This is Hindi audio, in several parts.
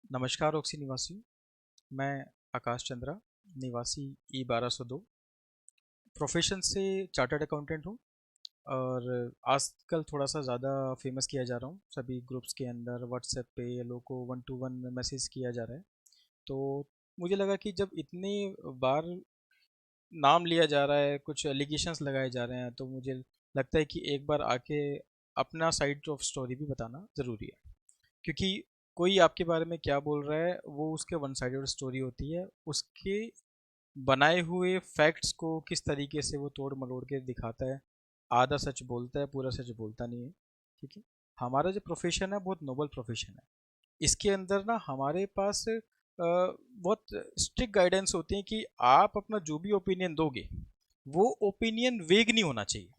नमस्कार ऑक्सी निवासियों। मैं आकाश चंद्रा, निवासी E 1202, प्रोफेशन से चार्टर्ड अकाउंटेंट हूँ। और आजकल थोड़ा सा ज़्यादा फेमस किया जा रहा हूँ, सभी ग्रुप्स के अंदर व्हाट्सएप पे ये लोगों को 1 to 1 में मैसेज किया जा रहा है। तो मुझे लगा कि जब इतनी बार नाम लिया जा रहा है, कुछ एलिगेशंस लगाए जा रहे हैं, तो मुझे लगता है कि एक बार आके अपना साइड ऑफ स्टोरी भी बताना ज़रूरी है। क्योंकि कोई आपके बारे में क्या बोल रहा है वो उसके वन साइडेड स्टोरी होती है। उसके बनाए हुए फैक्ट्स को किस तरीके से वो तोड़ मरोड़ के दिखाता है, आधा सच बोलता है, पूरा सच बोलता नहीं है। ठीक है। हमारा जो प्रोफेशन है बहुत नोबल प्रोफेशन है। इसके अंदर ना हमारे पास बहुत स्ट्रिक्ट गाइडेंस होती है कि आप अपना जो भी ओपिनियन दोगे वो ओपिनियन वेग नहीं होना चाहिए।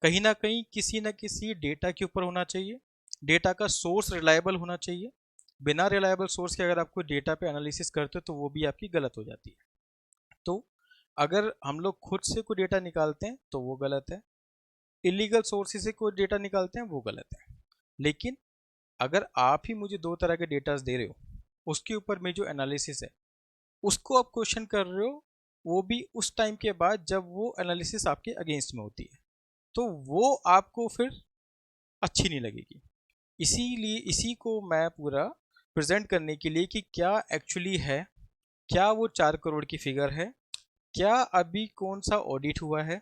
कहीं ना कहीं किसी ना किसी डेटा के ऊपर होना चाहिए। डेटा का सोर्स रिलायबल होना चाहिए। बिना रिलायबल सोर्स के अगर आप कोई डेटा पे एनालिसिस करते हो तो वो भी आपकी गलत हो जाती है। तो अगर हम लोग खुद से कोई डेटा निकालते हैं तो वो गलत है। इलीगल सोर्सेज से कोई डेटा निकालते हैं वो गलत है। लेकिन अगर आप ही मुझे दो तरह के डेटास दे रहे हो, उसके ऊपर में जो एनालिसिस है उसको आप क्वेश्चन कर रहे हो, वो भी उस टाइम के बाद जब वो एनालिसिस आपके अगेंस्ट में होती है, तो वो आपको फिर अच्छी नहीं लगेगी। इसीलिए इसी को मैं पूरा प्रेजेंट करने के लिए कि क्या एक्चुअली है, क्या वो 4 करोड़ की फिगर है, क्या अभी कौन सा ऑडिट हुआ है,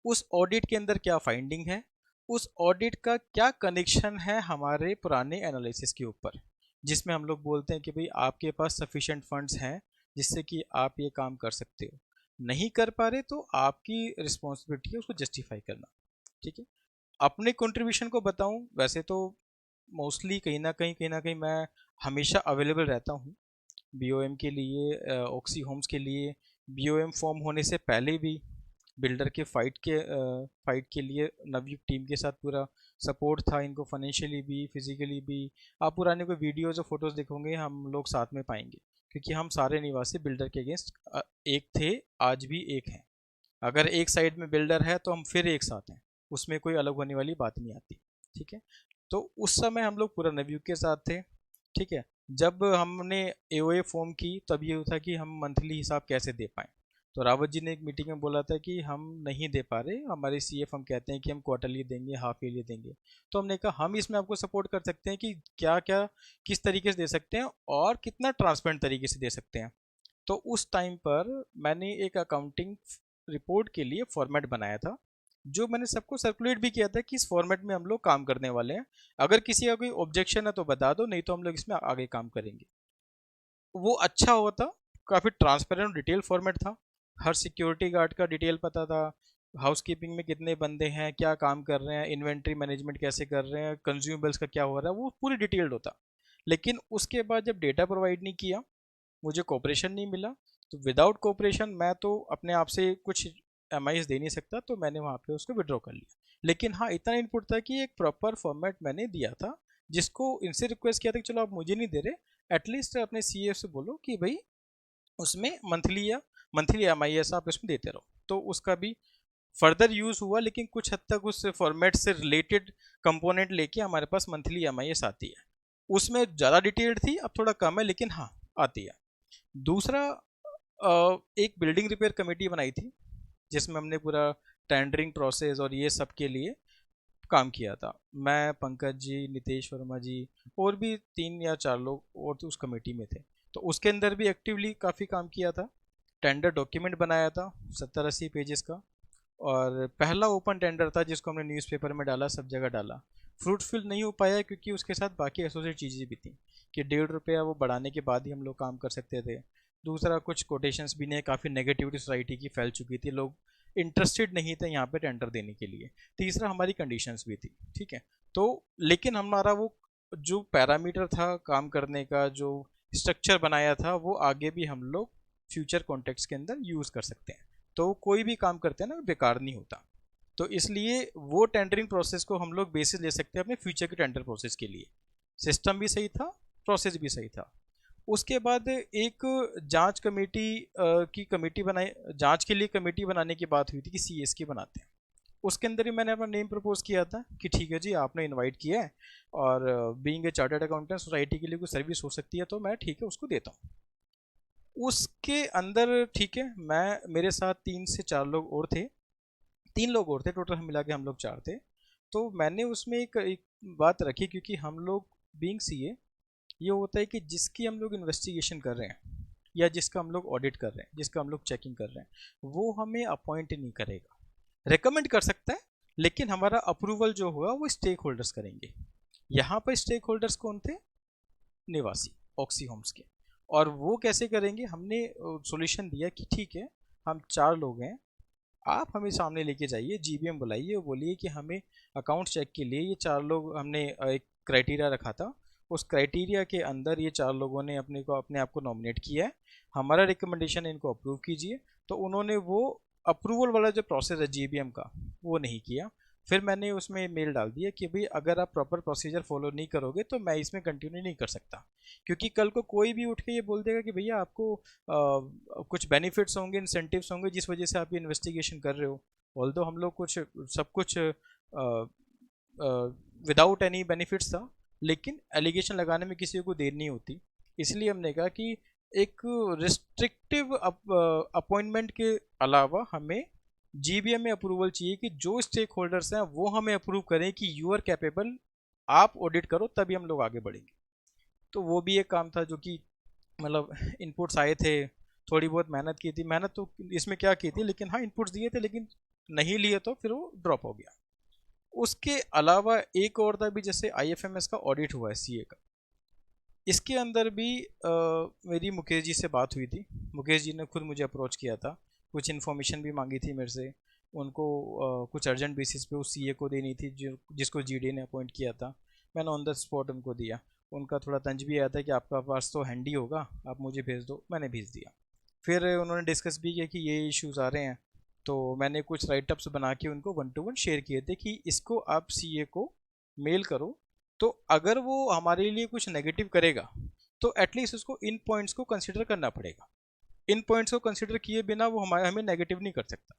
उस ऑडिट के अंदर क्या फाइंडिंग है, उस ऑडिट का क्या कनेक्शन है हमारे पुराने एनालिसिस के ऊपर, जिसमें हम लोग बोलते हैं कि भाई आपके पास सफिशिएंट फंड्स हैं जिससे कि आप ये काम कर सकते हो। नहीं कर पा रहे तो आपकी रिस्पॉन्सिबिलिटी है उसको जस्टिफाई करना। ठीक है। अपने कंट्रीब्यूशन को बताऊं, वैसे तो मोस्टली कहीं ना कहीं मैं हमेशा अवेलेबल रहता हूँ बीओएम के लिए, ऑक्सी होम्स के लिए। बीओएम फॉर्म होने से पहले भी बिल्डर के फाइट के लिए नवयुग टीम के साथ पूरा सपोर्ट था इनको, फाइनेंशियली भी फिजिकली भी। आप पुराने कोई वीडियोज और फोटोज देखोगे हम लोग साथ में पाएंगे, क्योंकि हम सारे निवासी बिल्डर के अगेंस्ट एक थे, आज भी एक हैं। अगर एक साइड में बिल्डर है तो हम फिर एक साथ हैं, उसमें कोई अलग होने वाली बात नहीं आती। ठीक है। तो उस समय हम लोग पूरा नवयुग के साथ थे। ठीक है। जब हमने एओए फॉर्म की तब ये था कि हम मंथली हिसाब कैसे दे पाएँ। तो रावत जी ने एक मीटिंग में बोला था कि हम नहीं दे पा रहे, हमारे सीएफ हम कहते हैं कि हम क्वार्टरली देंगे, हाफ ईयरली देंगे। तो हमने कहा हम इसमें आपको सपोर्ट कर सकते हैं कि क्या क्या किस तरीके से दे सकते हैं और कितना ट्रांसपेरेंट तरीके से दे सकते हैं। तो उस टाइम पर मैंने एक अकाउंटिंग रिपोर्ट के लिए फॉर्मेट बनाया था, जो मैंने सबको सर्कुलेट भी किया था कि इस फॉर्मेट में हम लोग काम करने वाले हैं। अगर किसी का कोई ऑब्जेक्शन है तो बता दो, नहीं तो हम लोग इसमें आगे काम करेंगे। वो अच्छा हुआ था, काफ़ी ट्रांसपेरेंट और डिटेल फॉर्मेट था। हर सिक्योरिटी गार्ड का डिटेल पता था, हाउसकीपिंग में कितने बंदे हैं, क्या काम कर रहे हैं, इन्वेंट्री मैनेजमेंट कैसे कर रहे हैं, कंज्यूमेबल्स का क्या हो रहा है, वो पूरी डिटेल्ड होता। लेकिन उसके बाद जब डेटा प्रोवाइड नहीं किया, मुझे कोऑपरेशन नहीं मिला, तो विदाउट कोऑपरेशन मैं तो अपने आप से कुछ एमआईएस दे नहीं सकता, तो मैंने वहाँ पे उसको विड्रॉ कर लिया। लेकिन हाँ, इतना इनपुट था कि एक प्रॉपर फॉर्मेट मैंने दिया था, जिसको इनसे रिक्वेस्ट किया था कि चलो आप मुझे नहीं दे रहे, एटलीस्ट अपने सीए से बोलो कि भाई उसमें मंथली एमआईएस आप इसमें देते रहो। तो उसका भी फर्दर यूज़ हुआ, लेकिन कुछ हद तक उस फॉर्मेट से रिलेटेड कंपोनेंट लेके हमारे पास मंथली एमआईएस आती है। उसमें ज़्यादा डिटेल्ड थी, अब थोड़ा कम है, लेकिन हाँ आती है। दूसरा, एक बिल्डिंग रिपेयर कमेटी बनाई थी जिसमें हमने पूरा टेंडरिंग प्रोसेस और ये सब के लिए काम किया था। मैं, पंकज जी, नितेश वर्मा जी और भी 3 या 4 लोग और तो उस कमेटी में थे। तो उसके अंदर भी एक्टिवली काफ़ी काम किया था। टेंडर डॉक्यूमेंट बनाया था 70-80 पेजेस का। और पहला ओपन टेंडर था जिसको हमने न्यूज़पेपर में डाला, सब जगह डाला। फ्रूटफुल नहीं हो पाया क्योंकि उसके साथ बाकी एसोसिएट चीज़ें भी थी कि 1.5 रुपया वो बढ़ाने के बाद ही हम लोग काम कर सकते थे। दूसरा, कुछ कोटेशंस भी नहीं, काफ़ी नेगेटिविटी सोसाइटी की फैल चुकी थी, लोग इंटरेस्टेड नहीं थे यहाँ पे टेंडर देने के लिए। तीसरा, हमारी कंडीशंस भी थी। ठीक है। तो लेकिन हमारा वो जो पैरामीटर था काम करने का, जो स्ट्रक्चर बनाया था, वो आगे भी हम लोग फ्यूचर कॉन्टेक्ट्स के अंदर यूज़ कर सकते हैं। तो कोई भी काम करते हैं ना, बेकार नहीं होता। तो इसलिए वो टेंडरिंग प्रोसेस को हम लोग बेसिस ले सकते हैं अपने फ्यूचर के टेंडर प्रोसेस के लिए। सिस्टम भी सही था, प्रोसेस भी सही था। उसके बाद एक जांच कमेटी की कमेटी बनाई, जांच के लिए कमेटी बनाने की बात हुई थी कि सीएस की बनाते हैं। उसके अंदर ही मैंने अपना नेम प्रपोज किया था कि ठीक है जी आपने इनवाइट किया है और being a chartered accountant society के लिए कोई सर्विस हो सकती है तो मैं ठीक है उसको देता हूँ। उसके अंदर ठीक है मैं मेरे साथ 3 से 4 लोग और थे, 3 लोग और थे टोटल, हम मिला के हम लोग 4 थे। तो मैंने उसमें एक बात रखी क्योंकि हम लोग बीइंग सीए ये होता है कि जिसकी हम लोग इन्वेस्टिगेशन कर रहे हैं या जिसका हम लोग ऑडिट कर रहे हैं, जिसका हम लोग चेकिंग कर रहे हैं, वो हमें अपॉइंट नहीं करेगा, रेकमेंड कर सकता है, लेकिन हमारा अप्रूवल जो होगा वो स्टेक होल्डर्स करेंगे। यहाँ पर स्टेक होल्डर्स कौन थे? निवासी ऑक्सी होम्स के। और वो कैसे करेंगे? हमने सॉल्यूशन दिया कि ठीक है हम 4 लोग हैं, आप हमें सामने लेके जाइए, जीबीएम बुलाइए और बोलिए कि हमें अकाउंट चेक के लिए ये 4 लोग, हमने एक क्राइटेरिया रखा था, उस क्राइटेरिया के अंदर ये 4 लोगों ने अपने आप को नॉमिनेट किया है, हमारा रिकमेंडेशन इनको अप्रूव कीजिए। तो उन्होंने वो अप्रूवल वाला जो प्रोसेस है जीबीएम का वो नहीं किया। फिर मैंने उसमें मेल डाल दिया कि भाई अगर आप प्रॉपर प्रोसीजर फॉलो नहीं करोगे तो मैं इसमें कंटिन्यू नहीं कर सकता, क्योंकि कल को कोई भी उठ के ये बोल देगा कि भैया आपको कुछ बेनिफिट्स होंगे, इंसेंटिव्स होंगे जिस वजह से आप ये इन्वेस्टिगेशन कर रहे हो। ऑल्दो हम लोग कुछ सब कुछ विदाउट एनी बेनिफिट्स था, लेकिन एलिगेशन लगाने में किसी को देर नहीं होती। इसलिए हमने कहा कि एक रिस्ट्रिक्टिव अपॉइंटमेंट के अलावा हमें जीबीएम में अप्रूवल चाहिए कि जो स्टेक होल्डर्स हैं वो हमें अप्रूव करें कि यू आर कैपेबल, आप ऑडिट करो तभी हम लोग आगे बढ़ेंगे। तो वो भी एक काम था जो कि मतलब इनपुट्स आए थे, थोड़ी बहुत मेहनत की थी, मेहनत तो इसमें क्या की थी, लेकिन हाँ इनपुट्स दिए थे, लेकिन नहीं लिए तो फिर वो ड्रॉप हो गया। उसके अलावा एक और था भी, जैसे आईएफएमएस का ऑडिट हुआ है सीए का, इसके अंदर भी मेरी मुकेश जी से बात हुई थी। मुकेश जी ने खुद मुझे अप्रोच किया था, कुछ इन्फॉर्मेशन भी मांगी थी मेरे से, उनको कुछ अर्जेंट बेसिस पे उस सीए को देनी थी जो जिसको जीडी ने अपॉइंट किया था। मैंने ऑन द स्पॉट उनको दिया। उनका थोड़ा तंज भी आया था कि आपका पास तो हैंडी होगा, आप मुझे भेज दो, मैंने भेज दिया। फिर उन्होंने डिस्कस भी किया कि ये इश्यूज़ आ रहे हैं, तो मैंने कुछ राइटअप्स बना के उनको 1-to-1 शेयर किए थे कि इसको आप सीए को मेल करो, तो अगर वो हमारे लिए कुछ नेगेटिव करेगा तो एटलीस्ट उसको इन पॉइंट्स को कंसिडर करना पड़ेगा। इन पॉइंट्स को कंसिडर किए बिना वो हमें नेगेटिव नहीं कर सकता।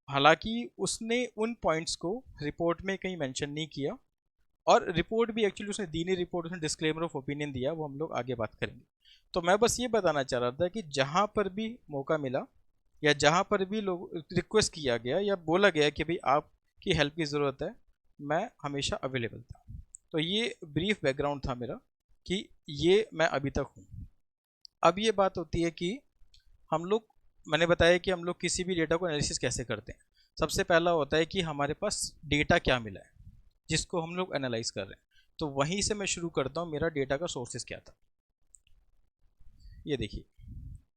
हालांकि उसने उन पॉइंट्स को रिपोर्ट में कहीं मेंशन नहीं किया, और रिपोर्ट भी एक्चुअली उसने दी नहीं, रिपोर्ट उसने डिस्क्लेमर ऑफ ओपिनियन दिया, वो हम लोग आगे बात करेंगे। तो मैं बस ये बताना चाह रहा था कि जहाँ पर भी मौका मिला या जहाँ पर भी लोग रिक्वेस्ट किया गया या बोला गया कि भाई आपकी हेल्प की ज़रूरत है, मैं हमेशा अवेलेबल था। तो ये ब्रीफ बैकग्राउंड था मेरा कि ये मैं अभी तक हूँ। अब ये बात होती है कि हम लोग, मैंने बताया कि हम लोग किसी भी डेटा को एनालिसिस कैसे करते हैं। सबसे पहला होता है कि हमारे पास डेटा क्या मिला है जिसको हम लोग एनालाइज कर रहे हैं। तो वहीं से मैं शुरू करता हूँ, मेरा डेटा का सोर्सेस क्या था। ये देखिए,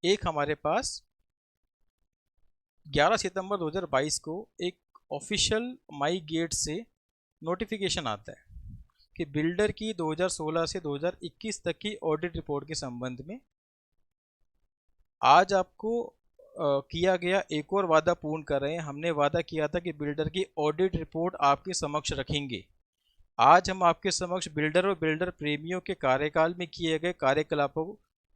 एक हमारे पास 11 सितंबर 2022 को एक ऑफिशियल माई गेट से नोटिफिकेशन आता है कि बिल्डर की 2016 से 2021 तक की ऑडिट रिपोर्ट के संबंध में आज आपको किया गया एक और वादा पूर्ण कर रहे हैं। हमने वादा किया था कि बिल्डर की ऑडिट रिपोर्ट आपके समक्ष रखेंगे। आज हम आपके समक्ष बिल्डर और बिल्डर प्रेमियों के कार्यकाल में किए गए कार्यकलापों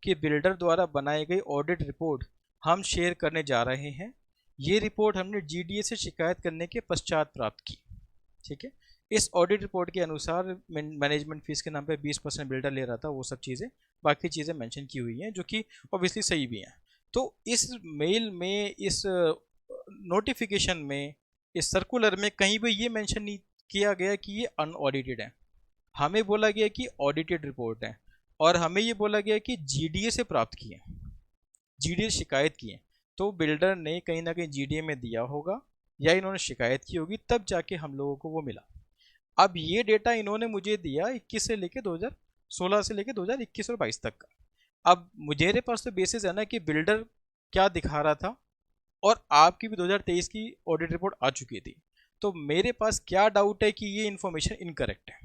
के बिल्डर द्वारा बनाई गई ऑडिट रिपोर्ट हम शेयर करने जा रहे हैं। ये रिपोर्ट हमने जीडीए से शिकायत करने के पश्चात प्राप्त की। ठीक है, इस ऑडिट रिपोर्ट के अनुसार मैनेजमेंट फीस के नाम पे 20% बिल्डर ले रहा था, वो सब चीज़ें, बाकी चीज़ें मेंशन की हुई हैं जो कि ऑब्वियसली सही भी हैं। तो इस मेल में, इस नोटिफिकेशन में, इस सर्कुलर में कहीं भी ये मेंशन नहीं किया गया कि ये अनऑडिटेड है। हमें बोला गया कि ऑडिटेड रिपोर्ट है, और हमें ये बोला गया कि जीडीए से प्राप्त किए, जीडीए शिकायत की है। तो बिल्डर ने कहीं ना कहीं जीडीए में दिया होगा या इन्होंने शिकायत की होगी, तब जाके हम लोगों को वो मिला। अब ये डेटा इन्होंने मुझे दिया 21 से लेके 2016 से लेके 2021 और 22 तक का। अब मेरे पास तो बेसिस है ना कि बिल्डर क्या दिखा रहा था, और आपकी भी 2023 की ऑडिट रिपोर्ट आ चुकी थी। तो मेरे पास क्या डाउट है कि ये इन्फॉर्मेशन इनकरेक्ट है,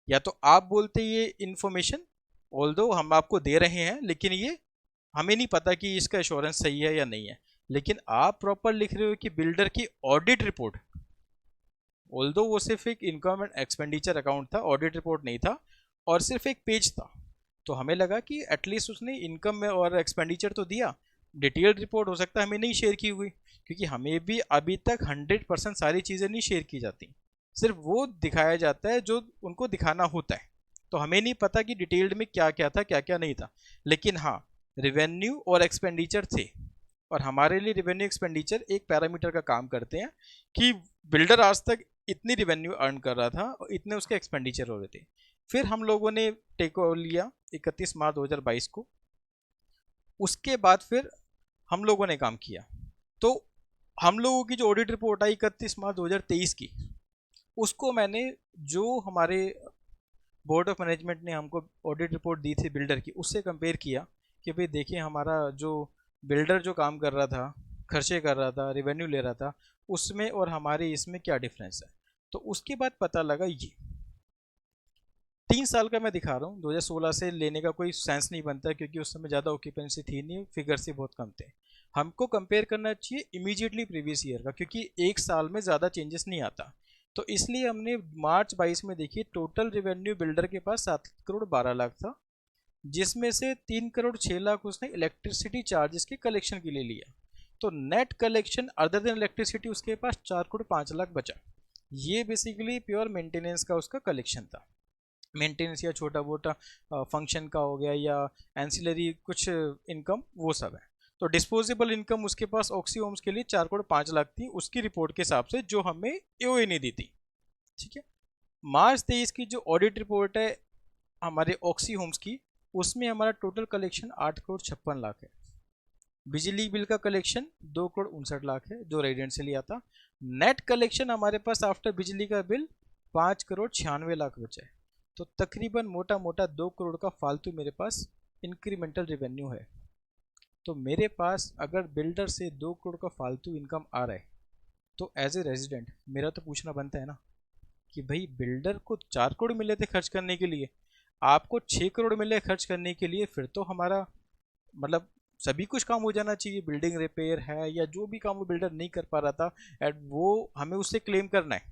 या तो आप बोलते ये इन्फॉर्मेशन ऑल्दो हम आपको दे रहे हैं लेकिन ये हमें नहीं पता कि इसका एश्योरेंस सही है या नहीं है, लेकिन आप प्रॉपर लिख रहे हो कि बिल्डर की ऑडिट रिपोर्ट, ऑल्दो वो सिर्फ एक इनकम एंड एक्सपेंडिचर अकाउंट था, ऑडिट रिपोर्ट नहीं था, और सिर्फ एक पेज था। तो हमें लगा कि एटलीस्ट उसने इनकम में और एक्सपेंडिचर तो दिया, डिटेल्ड रिपोर्ट हो सकता है हमें नहीं शेयर की हुई, क्योंकि हमें भी अभी तक 100% सारी चीज़ें नहीं शेयर की जाती, सिर्फ वो दिखाया जाता है जो उनको दिखाना होता है। तो हमें नहीं पता कि डिटेल्ड में क्या क्या था क्या क्या नहीं था। लेकिन हाँ, रिवेन्यू और एक्सपेंडिचर थे, और हमारे लिए रिवेन्यू एक्सपेंडिचर एक पैरामीटर का काम करते हैं कि बिल्डर आज तक इतनी रिवेन्यू अर्न कर रहा था और इतने उसके एक्सपेंडिचर हो रहे थे। फिर हम लोगों ने टेक ओवर लिया 31 मार्च 2022 को। उसके बाद फिर हम लोगों ने काम किया। तो हम लोगों की जो ऑडिट रिपोर्ट आई 31 मार्च 2023 की, उसको मैंने, जो हमारे बोर्ड ऑफ मैनेजमेंट ने हमको ऑडिट रिपोर्ट दी थी बिल्डर की, उससे कंपेयर किया कि भाई देखिए हमारा जो बिल्डर जो काम कर रहा था, खर्चे कर रहा था, रेवेन्यू ले रहा था, उसमें और हमारे इसमें क्या डिफरेंस है। तो उसके बाद पता लगा ये 3 साल का मैं दिखा रहा हूँ, 2016 से लेने का कोई सेंस नहीं बनता, क्योंकि उस समय ज़्यादा ऑक्यूपेंसी थी नहीं, फिगर्स ही बहुत कम थे। हमको कंपेयर करना चाहिए इमीडिएटली प्रीवियस ईयर का, क्योंकि एक साल में ज़्यादा चेंजेस नहीं आता। तो इसलिए हमने मार्च 22 में देखिए, टोटल रेवेन्यू बिल्डर के पास 7 करोड़ 12 लाख था, जिसमें से 3 करोड़ 6 लाख उसने इलेक्ट्रिसिटी चार्जेस के कलेक्शन के लिए लिया। तो net collection other than electricity उसके पास 4 करोड़ 5 लाख बचा। ये बेसिकली प्योर मेंटेनेंस का उसका कलेक्शन था। मेंटेनेंस या छोटा मोटा फंक्शन का हो गया, या एंसिलरी कुछ इनकम, वो सब है। तो डिस्पोजेबल इनकम उसके पास ऑक्सी होम्स के लिए 4 करोड़ 5 लाख थी उसकी रिपोर्ट के हिसाब से, जो हमें एओए ने दी थी। ठीक है। मार्च 23 की जो ऑडिट रिपोर्ट है हमारे ऑक्सी होम्स की, उसमें हमारा टोटल कलेक्शन 8 करोड़ 56 लाख है। बिजली बिल का कलेक्शन 2 करोड़ 59 लाख है जो रेजिडेंट से लिया था। नेट कलेक्शन हमारे पास आफ्टर बिजली का बिल 5 करोड़ 96 लाख बचा है। तो तकरीबन मोटा मोटा 2 करोड़ का फालतू मेरे पास इंक्रीमेंटल रेवेन्यू है। तो मेरे पास अगर बिल्डर से 2 करोड़ का फालतू इनकम आ रहा है, तो एज ए रेजिडेंट मेरा तो पूछना बनता है ना कि भाई बिल्डर को 4 करोड़ मिले थे खर्च करने के लिए, आपको 6 करोड़ मिले खर्च करने के लिए, फिर तो हमारा मतलब सभी कुछ काम हो जाना चाहिए। बिल्डिंग रिपेयर है या जो भी काम वो बिल्डर नहीं कर पा रहा था, एट वो हमें उससे क्लेम करना है,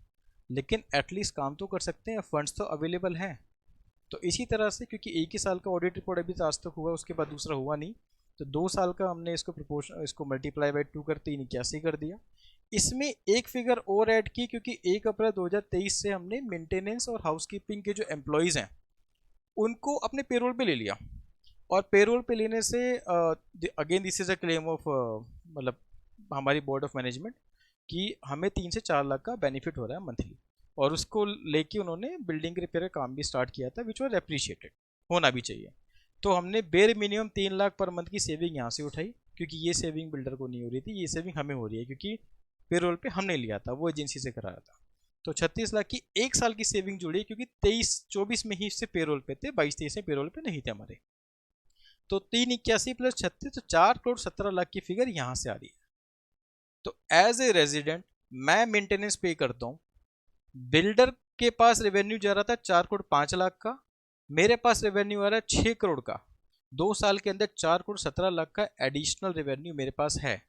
लेकिन एटलीस्ट काम तो कर सकते हैं, फंड्स तो अवेलेबल हैं। तो इसी तरह से, क्योंकि एक ही साल का ऑडिट रिपोर्ट अभी आज तक हुआ, उसके बाद दूसरा हुआ नहीं, तो 2 साल का हमने इसको प्रोपोर्शन, इसको मल्टीप्लाई बाई 2 कर 381 कर दिया। इसमें एक फिगर और ऐड की, क्योंकि 1 अप्रैल 2023 से हमने मेंटेनेंस और हाउसकीपिंग के जो एम्प्लॉयज़ हैं उनको अपने पेरोल पे ले लिया। और पेरोल पे लेने से again this is a claim of मतलब हमारी बोर्ड ऑफ मैनेजमेंट, कि हमें 3 से 4 लाख का बेनिफिट हो रहा है मंथली, और उसको लेके उन्होंने बिल्डिंग रिपेयर का काम भी स्टार्ट किया था, विच वॉज अप्रिशिएटेड, होना भी चाहिए। तो हमने बेर मिनिमम 3 लाख पर मंथ की सेविंग यहाँ से उठाई, क्योंकि ये सेविंग बिल्डर को नहीं हो रही थी, ये सेविंग हमें हो रही है, क्योंकि पेरोल पे हमने लिया था, वो एजेंसी से कराया था। तो 36 लाख की एक साल की सेविंग जुड़ी, क्योंकि 23-24 में ही इससे पेरोल पे थे, 22-23 में पेरोल पे नहीं थे हमारे। तो 381 प्लस 36, तो 4 करोड़ 17 लाख की फिगर यहाँ से आ रही है। तो एज ए रेजिडेंट मैं मेंटेनेंस पे करता हूँ, बिल्डर के पास रेवेन्यू जा रहा था 4 करोड़ 5 लाख का, मेरे पास रेवेन्यू आ रहा है 6 करोड़ का। 2 साल के अंदर 4 करोड़ 17 लाख का एडिशनल रेवेन्यू मेरे पास है।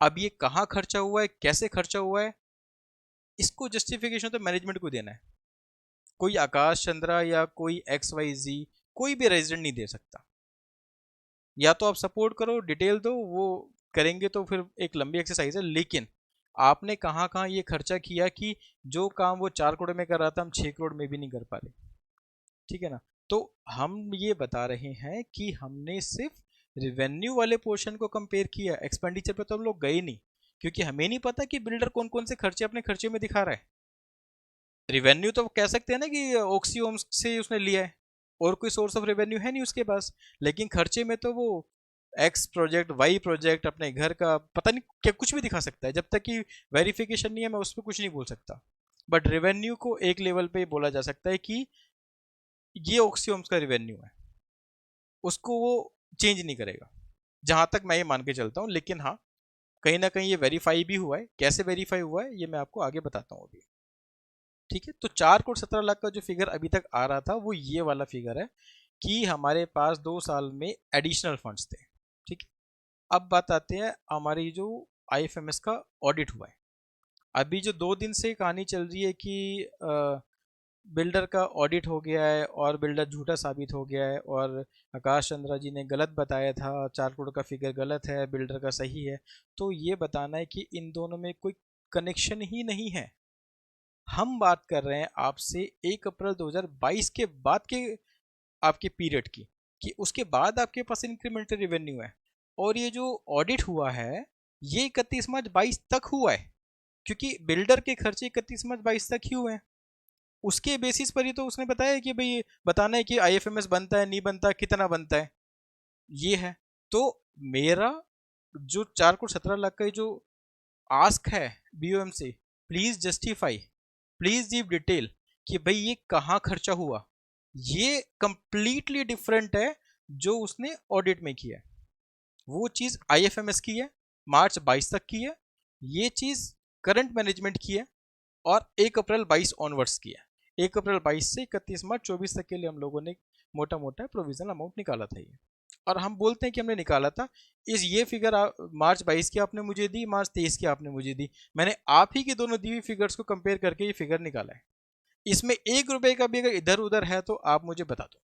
अब ये कहाँ खर्चा हुआ है, कैसे खर्चा हुआ है, इसको जस्टिफिकेशन तो मैनेजमेंट को देना है। कोई आकाश चंद्रा या कोई XYZ कोई भी रेजिडेंट नहीं दे सकता। या तो आप सपोर्ट करो, डिटेल दो, वो करेंगे तो फिर एक लंबी एक्सरसाइज है। लेकिन आपने कहाँ कहाँ ये खर्चा किया कि जो काम वो 4 करोड़ में कर रहा था हम 6 करोड़ में भी नहीं कर पा रहे। ठीक है ना। तो हम ये बता रहे हैं कि हमने सिर्फ रिवेन्यू वाले पोर्शन को कंपेयर किया, एक्सपेंडिचर पे तो हम लोग गए नहीं, क्योंकि हमें नहीं पता कि बिल्डर कौन कौन से खर्चे अपने खर्चे में दिखा रहा है। रिवेन्यू तो कह सकते हैं ना कि ऑक्सीओम्स से उसने लिया है, और कोई सोर्स ऑफ रेवेन्यू है नहीं उसके पास। लेकिन खर्चे में तो वो एक्स प्रोजेक्ट वाई प्रोजेक्ट अपने घर का पता नहीं क्या कुछ भी दिखा सकता है, जब तक कि वेरिफिकेशन नहीं है मैं उस पर कुछ नहीं बोल सकता। बट रेवेन्यू को एक लेवल पे बोला जा सकता है कि ये ऑक्सीओम्स का रेवेन्यू है, उसको वो चेंज नहीं करेगा, जहां तक मैं ये मान के चलता हूँ। लेकिन हाँ, कहीं ना कहीं ये वेरीफाई भी हुआ है, कैसे वेरीफाई हुआ है ये मैं आपको आगे बताता हूँ अभी। ठीक है। तो 4 करोड़ 17 लाख का जो फिगर अभी तक आ रहा था वो ये वाला फिगर है, कि हमारे पास 2 साल में एडिशनल फंड्स थे। ठीक है। अब बात आते हैं हमारी जो IFMS का ऑडिट हुआ है। अभी जो 2 दिन से कहानी चल रही है कि बिल्डर का ऑडिट हो गया है और बिल्डर झूठा साबित हो गया है और आकाश चंद्रा जी ने गलत बताया था, 4 करोड़ का फिगर गलत है, बिल्डर का सही है। तो ये बताना है कि इन दोनों में कोई कनेक्शन ही नहीं है। हम बात कर रहे हैं आपसे 1 अप्रैल 2022 के बाद के आपके पीरियड की, कि उसके बाद आपके पास इंक्रीमेंटल रेवेन्यू है। और ये जो ऑडिट हुआ है ये 31 मार्च 22 तक हुआ है, क्योंकि बिल्डर के खर्चे 31 मार्च 22 तक ही हुए हैं। उसके बेसिस पर ही तो उसने बताया कि भाई बताना है कि आईएफएमएस बनता है नहीं बनता, कितना बनता है, ये है। तो मेरा जो 4 करोड़ 17 लाख का जो आस्क है बीओएम से, please justify, please give detail कि भाई ये कहाँ खर्चा हुआ। ये कंप्लीटली डिफरेंट है जो उसने ऑडिट में किया है। वो चीज आईएफएमएस की है, मार्च 22 तक की है, ये चीज करंट मैनेजमेंट की है और 1 अप्रैल 22 ऑनवर्ड्स की है। 1 अप्रैल 22 से 31 मार्च 24 तक के लिए हम लोगों ने मोटा मोटा प्रोविजनल अमाउंट निकाला था ये। और हम बोलते हैं कि हमने निकाला था, इस ये फिगर मार्च 22 की आपने मुझे दी, मार्च 23 की आपने मुझे दी, मैंने आप ही की दोनों दी हुई फिगर्स को कंपेयर करके ये फिगर निकाला है। इसमें 1 रुपए का भी अगर इधर उधर है तो आप मुझे बता दो,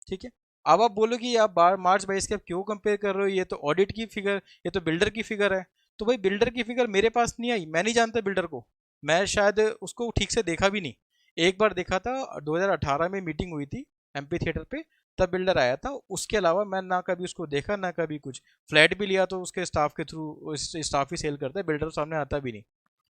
ठीक है। अब आप बोलो कि आप मार्च 22 के आप क्यों कंपेयर कर रहे हो, ये तो ऑडिट की फिगर, ये तो बिल्डर की फिगर है। तो भाई बिल्डर की फिगर मेरे पास नहीं आई, मैं नहीं जानता बिल्डर को, मैं शायद उसको ठीक से देखा भी नहीं। एक बार देखा था 2018 में मीटिंग हुई थी एमपी थिएटर पे, तब बिल्डर आया था। उसके अलावा मैं ना कभी उसको देखा ना कभी कुछ। फ्लैट भी लिया तो उसके स्टाफ के थ्रू, स्टाफ ही सेल करता है, बिल्डर सामने आता भी नहीं।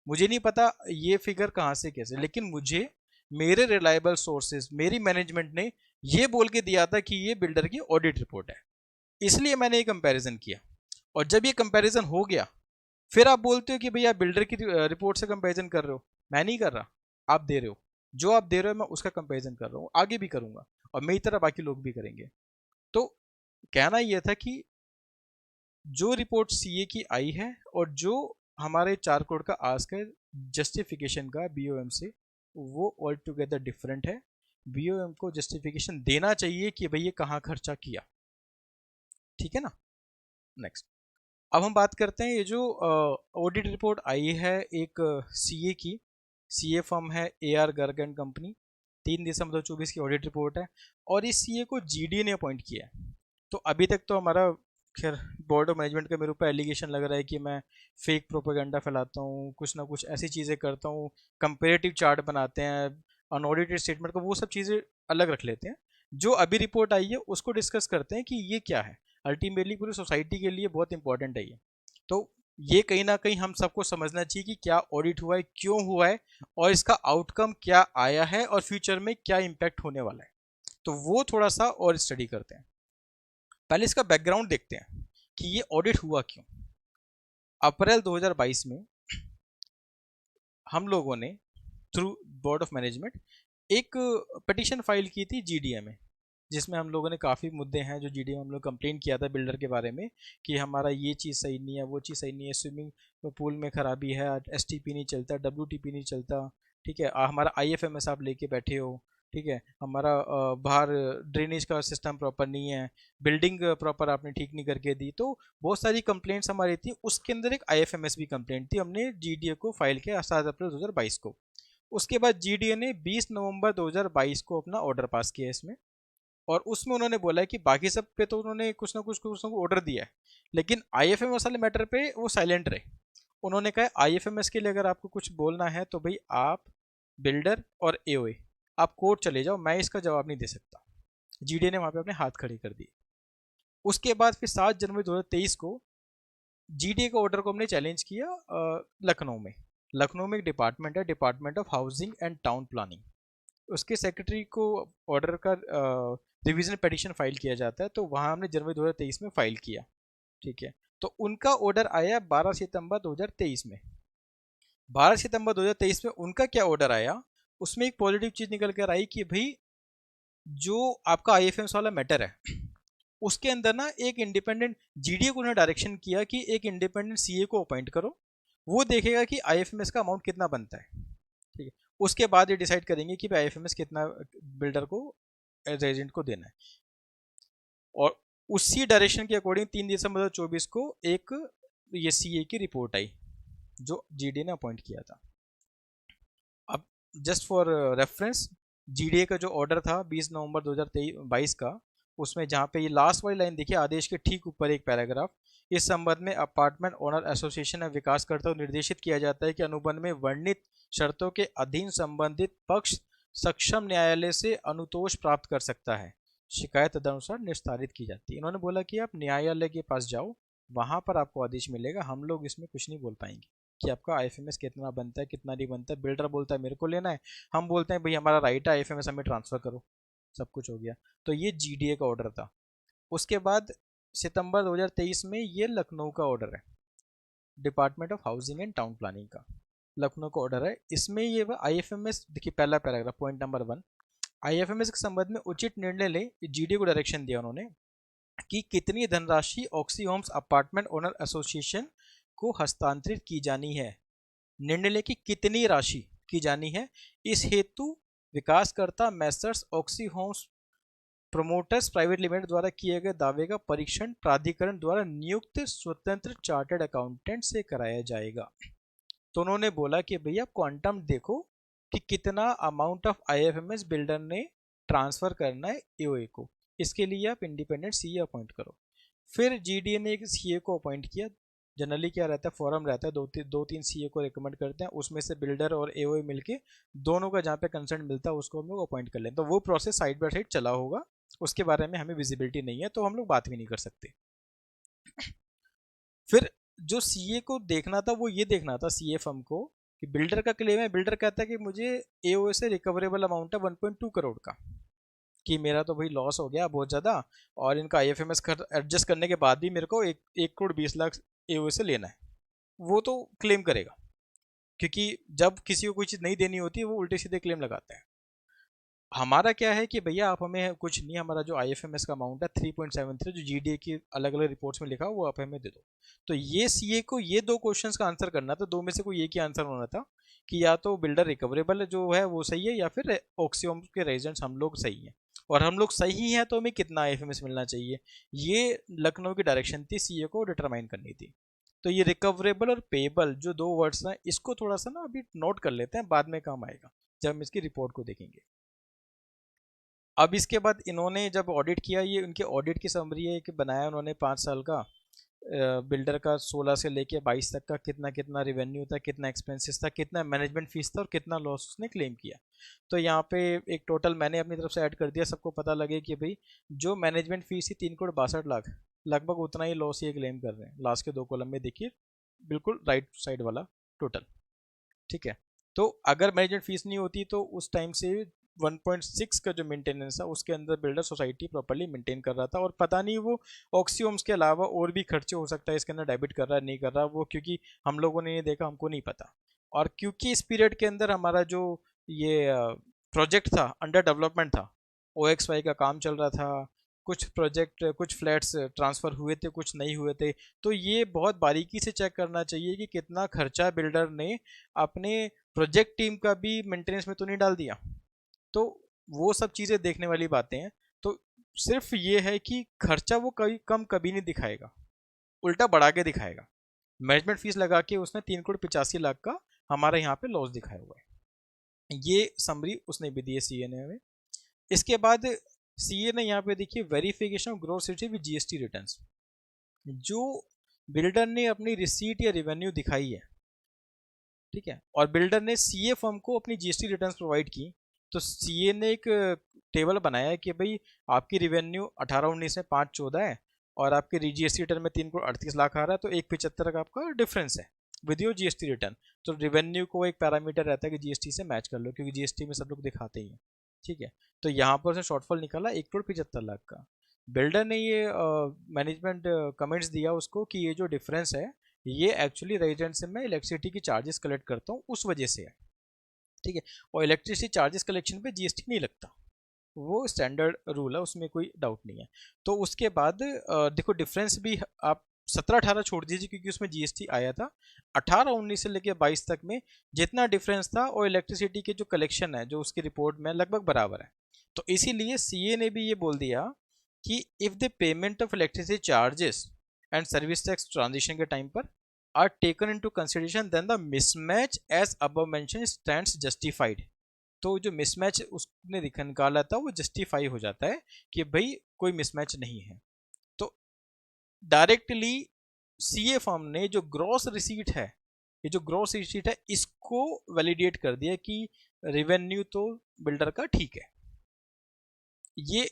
मुझे नहीं पता ये फिगर कहाँ से कैसे, लेकिन मुझे मेरे रिलायबल सोर्सेज, मेरी मैनेजमेंट ने ये बोल के दिया था कि ये बिल्डर की ऑडिट रिपोर्ट है, इसलिए मैंने ये कंपैरिजन किया। और जब ये कंपैरिजन हो गया, फिर आप बोलते हो कि भैया बिल्डर की रिपोर्ट से कंपैरिजन कर रहे हो। मैं नहीं कर रहा, आप दे रहे हो। जो आप दे रहे हो मैं उसका कंपैरिजन कर रहा हूँ, आगे भी करूंगा और मेरी तरह बाकी लोग भी करेंगे। तो कहना यह था कि जो रिपोर्ट सीए की आई है और जो हमारे 4 करोड़ का आस्क है जस्टिफिकेशन का बीओएम से, वो ऑल टुगेदर डिफरेंट है। बीओएम को जस्टिफिकेशन देना चाहिए कि भाई ये कहाँ खर्चा किया, ठीक है ना। नेक्स्ट, अब हम बात करते हैं ये जो ऑडिट रिपोर्ट आई है एक सीए की। सीए फर्म है एआर गर्ग एंड कंपनी, 3 दिसंबर 2024 की ऑडिट रिपोर्ट है और इस सीए को जीडीए ने अपॉइंट किया है। तो अभी तक तो हमारा, खैर, बोर्ड ऑफ मैनेजमेंट का मेरे ऊपर एलिगेशन लग रहा है कि मैं फेक प्रोपेगेंडा फैलाता हूँ, कुछ ना कुछ ऐसी चीज़ें करता हूँ, कंपेरेटिव चार्ट बनाते हैं, अनऑडिटेड स्टेटमेंट को, वो सब चीज़ें अलग रख लेते हैं। जो अभी रिपोर्ट आई है उसको डिस्कस करते हैं कि ये क्या है। अल्टीमेटली पूरी सोसाइटी के लिए बहुत इंपॉर्टेंट है ये। तो ये कहीं ना कहीं हम सबको समझना चाहिए कि क्या ऑडिट हुआ है, क्यों हुआ है और इसका आउटकम क्या आया है और फ्यूचर में क्या इम्पैक्ट होने वाला है। तो वो थोड़ा सा और स्टडी करते हैं। पहले इसका बैकग्राउंड देखते हैं कि ये ऑडिट हुआ क्यों। अप्रैल 2022 में हम लोगों ने थ्रू बोर्ड ऑफ मैनेजमेंट एक पिटीशन फाइल की थी जीडीए में, जिसमें हम लोगों ने काफ़ी मुद्दे हैं जो जीडीए में हम लोग कंप्लेन किया था बिल्डर के बारे में कि हमारा ये चीज़ सही नहीं है, वो चीज़ सही नहीं है, स्विमिंग पूल में खराबी है, एसटीपी नहीं चलता, डब्ल्यूटीपी नहीं चलता, ठीक है, हमारा आईएफएमएस आप लेके बैठे हो, ठीक है, हमारा बाहर ड्रेनेज का सिस्टम प्रॉपर नहीं है, बिल्डिंग प्रॉपर आपने ठीक नहीं करके दी। तो बहुत सारी कंप्लेंट्स हमारी थी, उसके अंदर एक आईएफएमएस भी कंप्लेंट थी, हमने जीडीए को फाइल किया 7 अप्रैल 2022 को। उसके बाद जीडीए ने 20 नवंबर 2022 को अपना ऑर्डर पास किया इसमें, और उसमें उन्होंने बोला है कि बाकी सब पे तो उन्होंने कुछ ना कुछ ऑर्डर दिया है, लेकिन आईएफएमएस वाले मैटर पे वो साइलेंट रहे। उन्होंने कहा आईएफएमएस के लिए अगर आपको कुछ बोलना है तो भाई आप बिल्डर और एओए आप कोर्ट चले जाओ, मैं इसका जवाब नहीं दे सकता। जीडीए ने वहां पे अपने हाथ खड़े कर दिए। उसके बाद फिर 7 जनवरी 2023 को जीडीए के ऑर्डर को हमने चैलेंज किया लखनऊ में। लखनऊ में एक डिपार्टमेंट है, department of housing and town planning, उसके सेक्रेटरी को ऑर्डर का रिवीजन पिटीशन फाइल किया जाता है। तो वहाँ हमने जनवरी 2023 में फाइल किया, ठीक है। तो उनका ऑर्डर आया 12 सितंबर 2023 में। 12 सितंबर 2023 में उनका क्या ऑर्डर आया, उसमें एक पॉजिटिव चीज़ निकल कर आई कि भाई जो आपका आईएफएमएस वाला मैटर है उसके अंदर ना एक इंडिपेंडेंट जीडीए को उन्होंने डायरेक्शन किया कि एक इंडिपेंडेंट सीए को अपॉइंट करो, वो देखेगा कि आईएफएमएस का अमाउंट कितना बनता है, ठीक है। उसके बाद ये डिसाइड करेंगे कि आईएफएमएस कितना बिल्डर को एजेंट को देना है। और उसी डायरेक्शन के अकॉर्डिंग 3 दिसंबर 2024 को एक ये सीए की रिपोर्ट आई जो जीडीए ने अपॉइंट किया था। अब जस्ट फॉर रेफरेंस, जीडीए का जो ऑर्डर था 20 नवंबर 2022 का, उसमें जहाँ पे ये लास्ट वाली लाइन देखिए, आदेश के ठीक ऊपर एक पैराग्राफ, इस संबंध में अपार्टमेंट ओनर एसोसिएशन में विकासकर्ता को निर्देशित किया जाता है कि अनुबंध में वर्णित शर्तों के अधीन संबंधित पक्ष सक्षम न्यायालय से अनुतोष प्राप्त कर सकता है, शिकायत तदनुसार निस्तारित की जाती है। इन्होंने बोला कि आप न्यायालय के पास जाओ, वहां पर आपको आदेश मिलेगा, हम लोग इसमें कुछ नहीं बोल पाएंगे कि आपका आईएफएमएस कितना बनता है कितना नहीं बनता है। बिल्डर बोलता है मेरे को लेना है, हम बोलते हैं भाई हमारा राइट है आईएफएमएस हमें ट्रांसफर करो, सब कुछ हो गया। तो ये जीडीए का ऑर्डर था। उसके बाद सितंबर 2023 में ये लखनऊ का ऑर्डर है, department of housing and town planning का लखनऊ का ऑर्डर है। इसमें ये आईएफएमएस देखिए, पहला पैराग्राफ पॉइंट नंबर 1, आईएफएमएस के संबंध में उचित निर्णय ले, जीडीए को डायरेक्शन दिया उन्होंने कि कितनी धनराशि Oxy Homes apartment owner association को हस्तांतरित की जानी है, निर्णय ले कि कितनी राशि की जानी है। इस हेतु विकासकर्ता messrs Oxy Homes promoters private limited द्वारा किए गए दावे का परीक्षण प्राधिकरण द्वारा नियुक्त स्वतंत्र चार्टर्ड अकाउंटेंट से कराया जाएगा। तो उन्होंने बोला कि भैया क्वांटम देखो कि कितना अमाउंट ऑफ आईएफएमएस बिल्डर ने ट्रांसफर करना है एओए को, इसके लिए आप इंडिपेंडेंट सीए अपॉइंट करो। फिर जीडीए ने एक सीए को अपॉइंट किया। जनरली क्या रहता है, फॉरम रहता है, दो तीन सीए को रिकमेंड करते हैं, उसमें से बिल्डर और एओए मिलके दोनों का जहाँ पे कंसर्न मिलता है उसको हम लोग अपॉइंट कर लें। तो वो प्रोसेस साइड बाय साइड चला होगा, उसके बारे में हमें विजिबिलिटी नहीं है तो हम लोग बात भी नहीं कर सकते। फिर जो सीए को देखना था वो ये देखना था सीए फर्म को कि बिल्डर का क्लेम है, बिल्डर कहता है कि मुझे एओए से रिकवरेबल अमाउंट है 1.2 करोड़ का, कि मेरा तो भाई लॉस हो गया बहुत ज़्यादा और इनका आईएफएमएस एडजस्ट करने के बाद भी मेरे को 1 करोड़ 20 लाख एओए से लेना है। वो तो क्लेम करेगा, क्योंकि जब किसी को कोई चीज़ नहीं देनी होती है वो उल्टे सीधे क्लेम लगाते हैं। हमारा क्या है कि भैया आप हमें कुछ नहीं, हमारा जो आईएफएमएस का अमाउंट है 3.73 जो जीडीए की अलग अलग रिपोर्ट्स में लिखा वो आप हमें दे दो। तो ये सीए को ये दो क्वेश्चंस का आंसर करना था, दो में से कोई एक ही आंसर होना था कि या तो बिल्डर रिकवरेबल जो है वो सही है या फिर ऑक्सीओम के रेजिडेंट्स हम लोग सही हैं, और हम लोग सही हैं तो हमें कितना आईएफएमएस मिलना चाहिए। ये लखनऊ की डायरेक्शन थी सीए को डिटरमाइन करनी थी। तो ये रिकवरेबल और पेएबल जो दो वर्ड्स हैं इसको थोड़ा सा ना अभी नोट कर लेते हैं, बाद में काम आएगा जब हम इसकी रिपोर्ट को देखेंगे। अब इसके बाद इन्होंने जब ऑडिट किया, ये उनके ऑडिट की समरी है कि बनाया उन्होंने 5 साल का बिल्डर का 16 से लेके 22 तक का कितना कितना रिवेन्यू था, कितना एक्सपेंसेस था, कितना मैनेजमेंट फीस था और कितना लॉस उसने क्लेम किया। तो यहाँ पे एक टोटल मैंने अपनी तरफ से ऐड कर दिया, सबको पता लगे कि भाई जो मैनेजमेंट फीस थी 3 करोड़ 62 लाख, लगभग उतना ही लॉस ये क्लेम कर रहे हैं। लास्ट के 2 कॉलम में देखिए, बिल्कुल राइट साइड वाला टोटल, ठीक है। तो अगर मैनेजमेंट फीस नहीं होती तो उस टाइम से 1.6 का जो मेंटेनेंस था उसके अंदर बिल्डर सोसाइटी प्रॉपर्ली मेंटेन कर रहा था, और पता नहीं वो ऑक्सीओम्स के अलावा और भी खर्चे हो सकता है इसके अंदर डेबिट कर रहा है नहीं कर रहा वो, क्योंकि हम लोगों ने नहीं देखा, हमको नहीं पता। और क्योंकि इस पीरियड के अंदर हमारा जो ये प्रोजेक्ट था अंडर डेवलपमेंट था, OXY का काम चल रहा था, कुछ प्रोजेक्ट कुछ फ्लैट्स ट्रांसफ़र हुए थे कुछ नहीं हुए थे, तो ये बहुत बारीकी से चेक करना चाहिए कि कितना खर्चा बिल्डर ने अपने प्रोजेक्ट टीम का भी मेंटेनेंस में तो नहीं डाल दिया। तो वो सब चीज़ें देखने वाली बातें हैं। तो सिर्फ ये है कि खर्चा वो कभी कम कभी नहीं दिखाएगा, उल्टा बढ़ा के दिखाएगा। मैनेजमेंट फीस लगा के उसने 3 करोड़ 85 लाख का हमारे यहाँ पे लॉस दिखाया हुआ है। ये समरी उसने भी दी है सीए ने हमें। इसके बाद सीए ने यहाँ पे देखिए verification of gross receipt with GST returns, जो बिल्डर ने अपनी रिसीट या रेवेन्यू दिखाई है, ठीक है, और बिल्डर ने सीए फर्म को अपनी जीएसटी रिटर्न्स प्रोवाइड की, तो सीए ने एक टेबल बनाया है कि भाई आपकी रेवेन्यू 18-19 में 514 है और आपके जीएसटी रिटर्न में 3 करोड़ 38 लाख आ रहा है, तो 175 का आपका डिफरेंस है विद योर जीएसटी रिटर्न। तो रेवेन्यू को एक पैरामीटर रहता है कि जीएसटी से मैच कर लो, क्योंकि जीएसटी में सब लोग दिखाते ही हैं, ठीक है। तो यहाँ पर से शॉर्टफॉल निकाला 1 करोड़ 75 लाख का। बिल्डर ने ये मैनेजमेंट कमेंट्स दिया उसको कि ये जो डिफरेंस है ये एक्चुअली रेजिडेंट से मैं इलेक्ट्रिसिटी की चार्जेस कलेक्ट करता हूँ उस वजह से है, ठीक है, और इलेक्ट्रिसिटी चार्जेस कलेक्शन पे जीएसटी नहीं लगता, वो स्टैंडर्ड रूल है, उसमें कोई डाउट नहीं है। तो उसके बाद देखो डिफरेंस भी आप 17-18 छोड़ दीजिए क्योंकि उसमें जीएसटी आया था, 18-19 से लेकर 22 तक में जितना डिफरेंस था और इलेक्ट्रिसिटी के जो कलेक्शन है जो उसकी रिपोर्ट में लगभग बराबर है। तो इसीलिए सीए ने भी ये बोल दिया कि if the payment of electricity charges and service tax transition के टाइम पर are taken into consideration then the mismatch as above mentioned stands justified। तो जो मिसमैच उसने निकाला था वो जस्टिफाई हो जाता है कि भाई कोई मिसमैच नहीं है। तो डायरेक्टली सीए फर्म ने जो ग्रॉस रिसीट है, ये जो ग्रॉस रिसीट है इसको वैलिडेट कर दिया कि रेवेन्यू तो बिल्डर का ठीक है। ये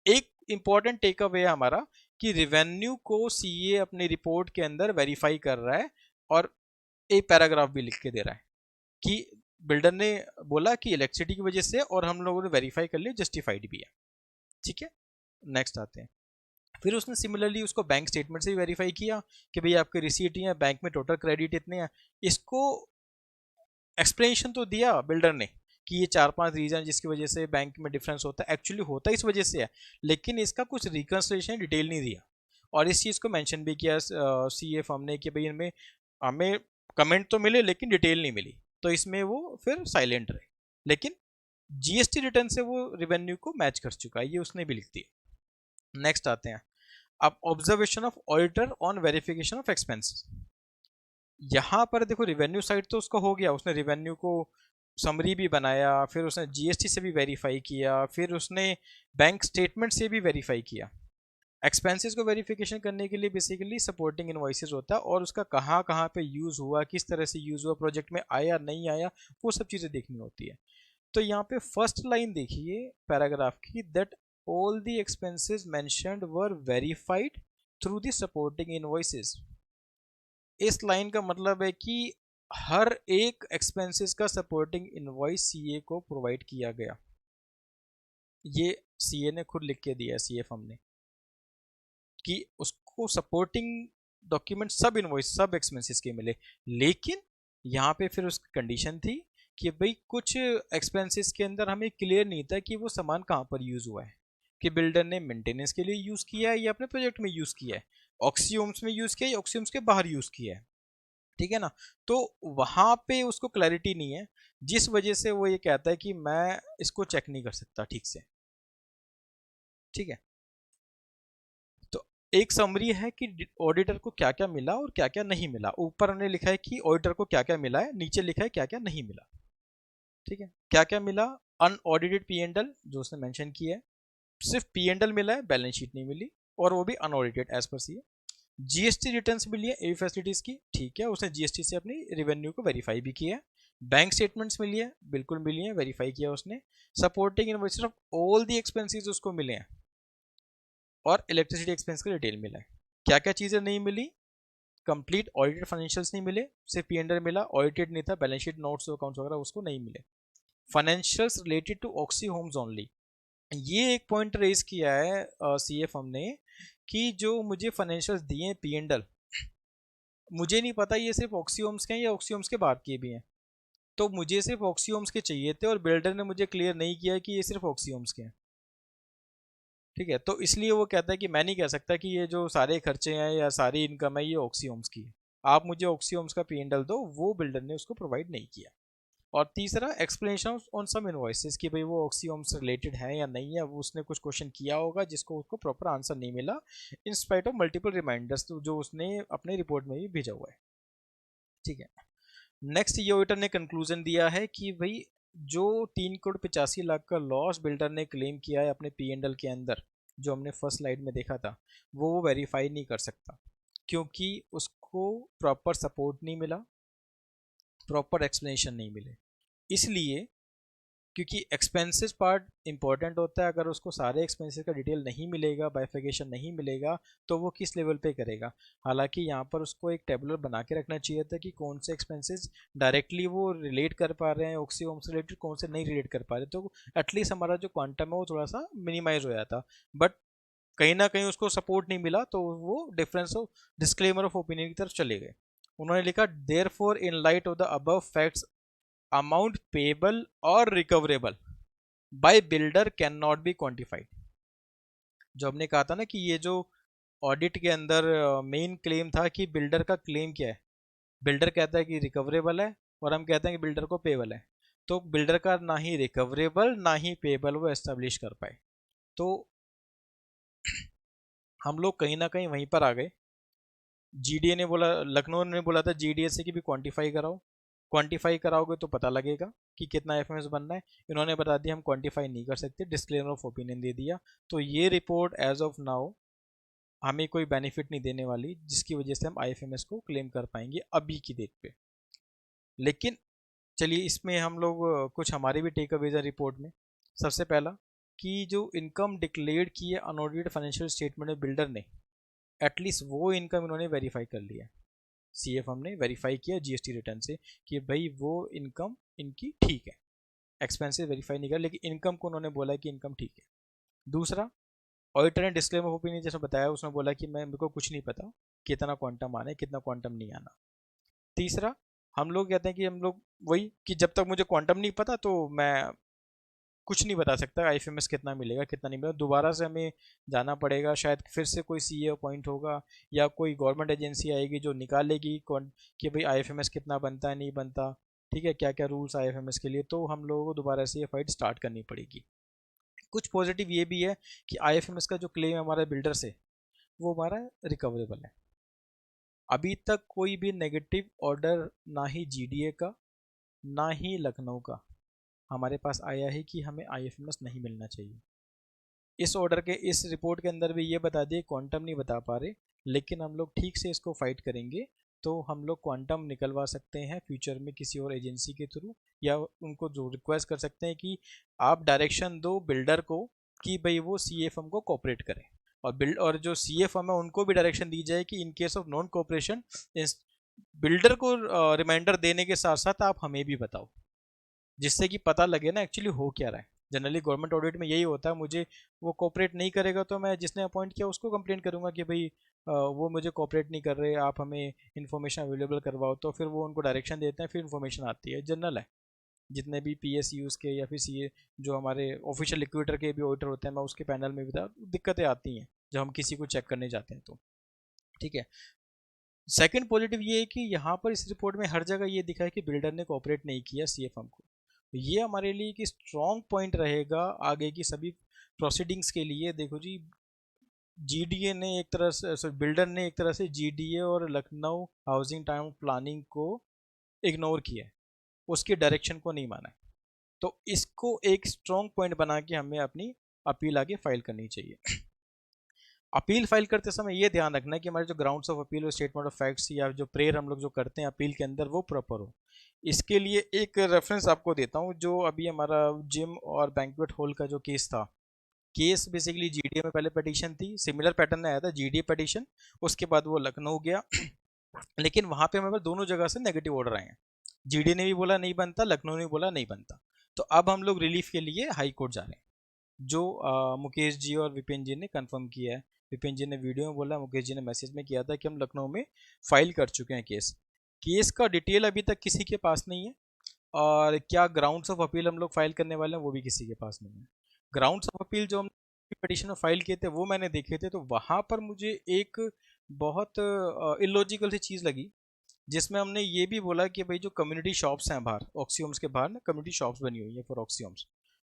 एक इंपॉर्टेंट टेक अवे है हमारा कि रेवेन्यू को सीए अपनी रिपोर्ट के अंदर वेरीफाई कर रहा है और एक पैराग्राफ भी लिख के दे रहा है कि बिल्डर ने बोला कि इलेक्ट्रिसिटी की वजह से, और हम लोगों ने वेरीफाई कर लिया, जस्टिफाइड भी है। ठीक है, नेक्स्ट आते हैं। फिर उसने सिमिलरली उसको बैंक स्टेटमेंट से भी वेरीफाई किया कि भाई आपके रिसीट हैं, बैंक में टोटल क्रेडिट इतने हैं। इसको एक्सप्लेनेशन तो दिया बिल्डर ने कि ये 4-5 रीजन जिसकी वजह से बैंक में डिफरेंस होता है, एक्चुअली होता है इस वजह से है, लेकिन इसका कुछ रिकन्सिलेशन डिटेल नहीं दिया। और इस चीज़ को मेंशन भी किया सीए फर्म ने कि भाई इनमें हमें कमेंट तो मिले लेकिन डिटेल नहीं मिली, तो इसमें वो फिर साइलेंट रहे। लेकिन जीएसटी रिटर्न से वो रेवेन्यू को मैच कर चुका है, ये उसने भी लिख दिया। नेक्स्ट आते हैं, अब observation of auditor on verification of expenses. यहाँ पर देखो रिवेन्यू साइड तो उसका हो गया, उसने रिवेन्यू को समरी भी बनाया, फिर उसने जीएसटी से भी वेरीफाई किया, फिर उसने बैंक स्टेटमेंट से भी वेरीफाई किया। एक्सपेंसेस को वेरिफिकेशन करने के लिए बेसिकली सपोर्टिंग इनवॉइसेस होता है और उसका कहाँ कहाँ पे यूज़ हुआ, किस तरह से यूज़ हुआ, प्रोजेक्ट में आया नहीं आया, वो सब चीज़ें देखनी होती है। तो यहाँ पे फर्स्ट लाइन देखिए पैराग्राफ की, that all the expenses mentioned were verified through the supporting invoices. इस लाइन का मतलब है कि हर एक एक्सपेंसेस का सपोर्टिंग इनवॉइस सीए को प्रोवाइड किया गया। ये सीए ने खुद लिख के दिया, सीए फर्म ने, कि उसको सपोर्टिंग डॉक्यूमेंट सब इनवॉइस सब एक्सपेंसेस के मिले। लेकिन यहाँ पे फिर उसकी कंडीशन थी कि भाई कुछ एक्सपेंसेस के अंदर हमें क्लियर नहीं था कि वो सामान कहाँ पर यूज़ हुआ है, कि बिल्डर ने मेंटेनेंस के लिए यूज़ किया है या अपने प्रोजेक्ट में यूज़ किया है, ऑक्सीओम्स में यूज़ किया है या ऑक्सीओम्स के बाहर यूज़ किया है। ठीक है ना, तो वहाँ पे उसको क्लैरिटी नहीं है, जिस वजह से वो ये कहता है कि मैं इसको चेक नहीं कर सकता ठीक से। ठीक है, तो एक समरी है कि ऑडिटर को क्या क्या मिला और क्या क्या नहीं मिला। ऊपर हमने लिखा है कि ऑडिटर को क्या क्या मिला है, नीचे लिखा है क्या क्या नहीं मिला। ठीक है, क्या क्या मिला, अनऑडिटेड पी एंड एल जो उसने मेंशन किया है, सिर्फ पी एंड एल मिला है, बैलेंस शीट नहीं मिली, और वो भी अनऑडिटेड एज पर सी। जीएसटी रिटर्न्स मिली है एवी फैसिलिटीज की, ठीक है, उसने जीएसटी से अपनी रेवेन्यू को वेरीफाई भी किया है। बैंक स्टेटमेंट्स मिली है, बिल्कुल मिली है, वेरीफाई किया उसने। Supporting invoices of all the expenses उसको मिले हैं, और इलेक्ट्रिसिटी एक्सपेंस का डिटेल मिला है। क्या क्या चीज़ें नहीं मिली, कंप्लीट ऑडिटेड फाइनेंशियल्स नहीं मिले, सिर्फ पी एंड एल मिला, ऑडिटेड नहीं था, बैलेंस शीट नोट्स अकाउंट्स वगैरह उसको नहीं मिले। Financials related to Oxy Homes only, ये एक पॉइंट रेज किया है सीए फर्म ने कि जो मुझे फाइनेंशियल्स दिए हैं पी एंड एल, मुझे नहीं पता ये सिर्फ ऑक्सीओम्स के हैं या ऑक्सीओम्स के बाद के भी हैं। तो मुझे सिर्फ ऑक्सीओम्स के चाहिए थे और बिल्डर ने मुझे क्लियर नहीं किया कि ये सिर्फ ऑक्सीओम्स के हैं। ठीक है, तो इसलिए वो कहता है कि मैं नहीं कह सकता कि ये जो सारे खर्चे हैं या सारी इनकम है ये ऑक्सीओम्स की है, आप मुझे ऑक्सीओम्स का पी एंड एल दो, वो बिल्डर ने उसको प्रोवाइड नहीं किया। और तीसरा, एक्सप्लेनेशन ऑन सम इनवॉइसेस कि भाई वो ऑक्सीओम्स रिलेटेड है या नहीं है, वो उसने कुछ क्वेश्चन किया होगा जिसको उसको प्रॉपर आंसर नहीं मिला, in spite of multiple reminders जो उसने अपने रिपोर्ट में भी भेजा हुआ है। ठीक है, नेक्स्ट ये ऑडिटर ने कंक्लूजन दिया है कि भाई जो 3,85,00,000 का लॉस बिल्डर ने क्लेम किया है अपने पी एंड एल के अंदर, जो हमने फर्स्ट स्लाइड में देखा था, वो वेरीफाई नहीं कर सकता क्योंकि उसको प्रॉपर सपोर्ट नहीं मिला, प्रॉपर एक्सप्लेनेशन नहीं मिले। इसलिए, क्योंकि एक्सपेंसेस पार्ट इंपॉर्टेंट होता है, अगर उसको सारे एक्सपेंसेस का डिटेल नहीं मिलेगा, बाइफिकेशन नहीं मिलेगा, तो वो किस लेवल पे करेगा। हालांकि यहाँ पर उसको एक टेबलर बना के रखना चाहिए था कि कौन से एक्सपेंसेस डायरेक्टली वो रिलेट कर पा रहे हैं ऑक्सी होम से रिलेटेड, कौन से नहीं रिलेट कर पा रहे, तो एटलीस्ट हमारा जो क्वांटम है वो थोड़ा सा मिनिमाइज हो जाता। बट कहीं ना कहीं उसको सपोर्ट नहीं मिला, तो वो difference of disclaimer of opinion की तरफ चले गए। उन्होंने लिखा, therefore in light of the above facts amount payable or recoverable by builder can not be quantified. जो हमने कहा था ना कि ये जो ऑडिट के अंदर मेन क्लेम था कि बिल्डर का क्लेम क्या है, बिल्डर कहता है कि रिकवरेबल है और हम कहते हैं कि बिल्डर को पेबल है, तो बिल्डर का ना ही रिकवरेबल ना ही पेबल वो एस्टेब्लिश कर पाए। तो हम लोग कहीं ना कहीं वहीं पर आ गए। जीडीए ने बोला, लखनऊ ने बोला था जीडीए से कि भी क्वांटिफाई कराओ, क्वांटिफाई कराओगे तो पता लगेगा कि कितना एफएमएस बनना है। इन्होंने बता दिया हम क्वांटिफाई नहीं कर सकते, डिस्क्लेमर ऑफ ओपिनियन दे दिया। तो ये रिपोर्ट एज ऑफ नाउ हमें कोई बेनिफिट नहीं देने वाली, जिसकी वजह से हम आईएफएमएस को क्लेम कर पाएंगे अभी की डेट पे। लेकिन चलिए इसमें हम लोग कुछ हमारे भी टेक अवेज है रिपोर्ट में। सबसे पहला कि जो इनकम डिक्लेयर की है अनऑडिटेड फाइनेंशियल स्टेटमेंट में बिल्डर ने, एटलीस्ट वो इनकम इन्होंने वेरीफाई कर लिया। सीएफ हमने वेरीफाई किया जीएसटी रिटर्न से कि भाई वो इनकम इनकी ठीक है। एक्सपेंसेस वेरीफाई नहीं कर, लेकिन इनकम को उन्होंने बोला कि इनकम ठीक है। दूसरा, ऑडिटर ने डिस्क्लेमर ऑफ ओपिनियन जैसे बताया, उसने बोला कि मैं मेरे को कुछ नहीं पता कितना क्वांटम आना है कितना क्वांटम नहीं आना। तीसरा, हम लोग कहते हैं कि हम लोग वही कि जब तक मुझे क्वांटम नहीं पता तो मैं कुछ नहीं बता सकता आईएफएमएस कितना मिलेगा कितना नहीं मिलेगा। दोबारा से हमें जाना पड़ेगा, शायद फिर से कोई सीए अपॉइंट होगा या कोई गवर्नमेंट एजेंसी आएगी जो निकालेगी कौन कि भाई आईएफएमएस कितना बनता है नहीं बनता, ठीक है, क्या क्या रूल्स आईएफएमएस के लिए। तो हम लोगों को दोबारा से ये फाइट स्टार्ट करनी पड़ेगी। कुछ पॉजिटिव ये भी है कि आईएफएमएस का जो क्लेम है हमारे बिल्डर से, वो हमारा रिकवरेबल है। अभी तक कोई भी नेगेटिव ऑर्डर ना ही जीडीए का ना ही लखनऊ का हमारे पास आया है कि हमें आईएफएमएस नहीं मिलना चाहिए। इस ऑर्डर के इस रिपोर्ट के अंदर भी ये बता दिए क्वांटम नहीं बता पा रहे, लेकिन हम लोग ठीक से इसको फाइट करेंगे तो हम लोग क्वांटम निकलवा सकते हैं फ्यूचर में किसी और एजेंसी के थ्रू, या उनको जो रिक्वेस्ट कर सकते हैं कि आप डायरेक्शन दो बिल्डर को कि भाई वो सीएफएम को कोऑपरेट करें, और जो सीएफएम है उनको भी डायरेक्शन दी जाए कि in case of non cooperation builder को रिमाइंडर देने के साथ साथ आप हमें भी बताओ, जिससे कि पता लगे ना एक्चुअली हो क्या रहा है। जनरली गवर्नमेंट ऑडिट में यही होता है, मुझे वो कोऑपरेट नहीं करेगा तो मैं जिसने अपॉइंट किया उसको कंप्लेंट करूंगा कि भाई वो मुझे कोऑपरेट नहीं कर रहे, आप हमें इन्फॉर्मेशन अवेलेबल करवाओ। तो फिर वो उनको डायरेक्शन देते हैं, फिर इन्फॉर्मेशन आती है। जनरल है, जितने भी पीएसयूज के या फिर सीए जो हमारे ऑफिशियल लिक्विडेटर के भी ऑडिटर होते हैं, मैं उसके पैनल में भी था, दिक्कतें आती हैं जब हम किसी को चेक करने जाते हैं तो, ठीक है। सेकंड पॉजिटिव ये है कि यहाँ पर इस रिपोर्ट में हर जगह ये दिखा है कि बिल्डर ने कोऑपरेट नहीं किया सीएफएम को। ये हमारे लिए एक स्ट्रॉन्ग पॉइंट रहेगा आगे की सभी प्रोसीडिंग्स के लिए। देखो जी, जीडीए ने एक तरह से बिल्डर ने एक तरह से जीडीए और लखनऊ हाउसिंग टाउन प्लानिंग को इग्नोर किया है, उसकी डायरेक्शन को नहीं माना है। तो इसको एक स्ट्रॉन्ग पॉइंट बना के हमें अपनी अपील आगे फाइल करनी चाहिए। अपील फाइल करते समय ये ध्यान रखना है कि हमारे जो ग्राउंड्स ऑफ अपील और स्टेटमेंट ऑफ फैक्ट्स या जो प्रेयर हम लोग जो करते हैं अपील के अंदर वो प्रॉपर हो। इसके लिए एक रेफरेंस आपको देता हूँ, जो अभी हमारा जिम और बैंक्वेट हॉल का जो केस था। केस बेसिकली जीडीए में पहले पिटीशन थी, सिमिलर पैटर्न आया था, जीडीए पिटीशन, उसके बाद वो लखनऊ गया। लेकिन वहाँ पे हमारे दोनों जगह से नेगेटिव ऑर्डर आए हैं, जीडीए ने भी बोला नहीं बनता, लखनऊ ने भी बोला नहीं बनता। तो अब हम लोग रिलीफ के लिए हाई कोर्ट जा रहे हैं, जो मुकेश जी और विपिन जी ने कंफर्म किया है। विपिन जी ने वीडियो में बोला, मुकेश जी ने मैसेज में किया था कि हम लखनऊ में फाइल कर चुके हैं केस। केस का डिटेल अभी तक किसी के पास नहीं है, और क्या ग्राउंड्स ऑफ अपील हम लोग फाइल करने वाले हैं वो भी किसी के पास नहीं है। ग्राउंड्स ऑफ अपील जो हम पिटिशन में फाइल किए थे वो मैंने देखे थे, तो वहाँ पर मुझे एक बहुत इलॉजिकल सी चीज़ लगी, जिसमें हमने ये भी बोला कि भाई जो कम्युनिटी शॉप्स हैं बाहर, ऑक्सीओम्स के बाहर ना कम्युनिटी शॉप्स बनी हुई है फॉर ऑक्सीओम्स,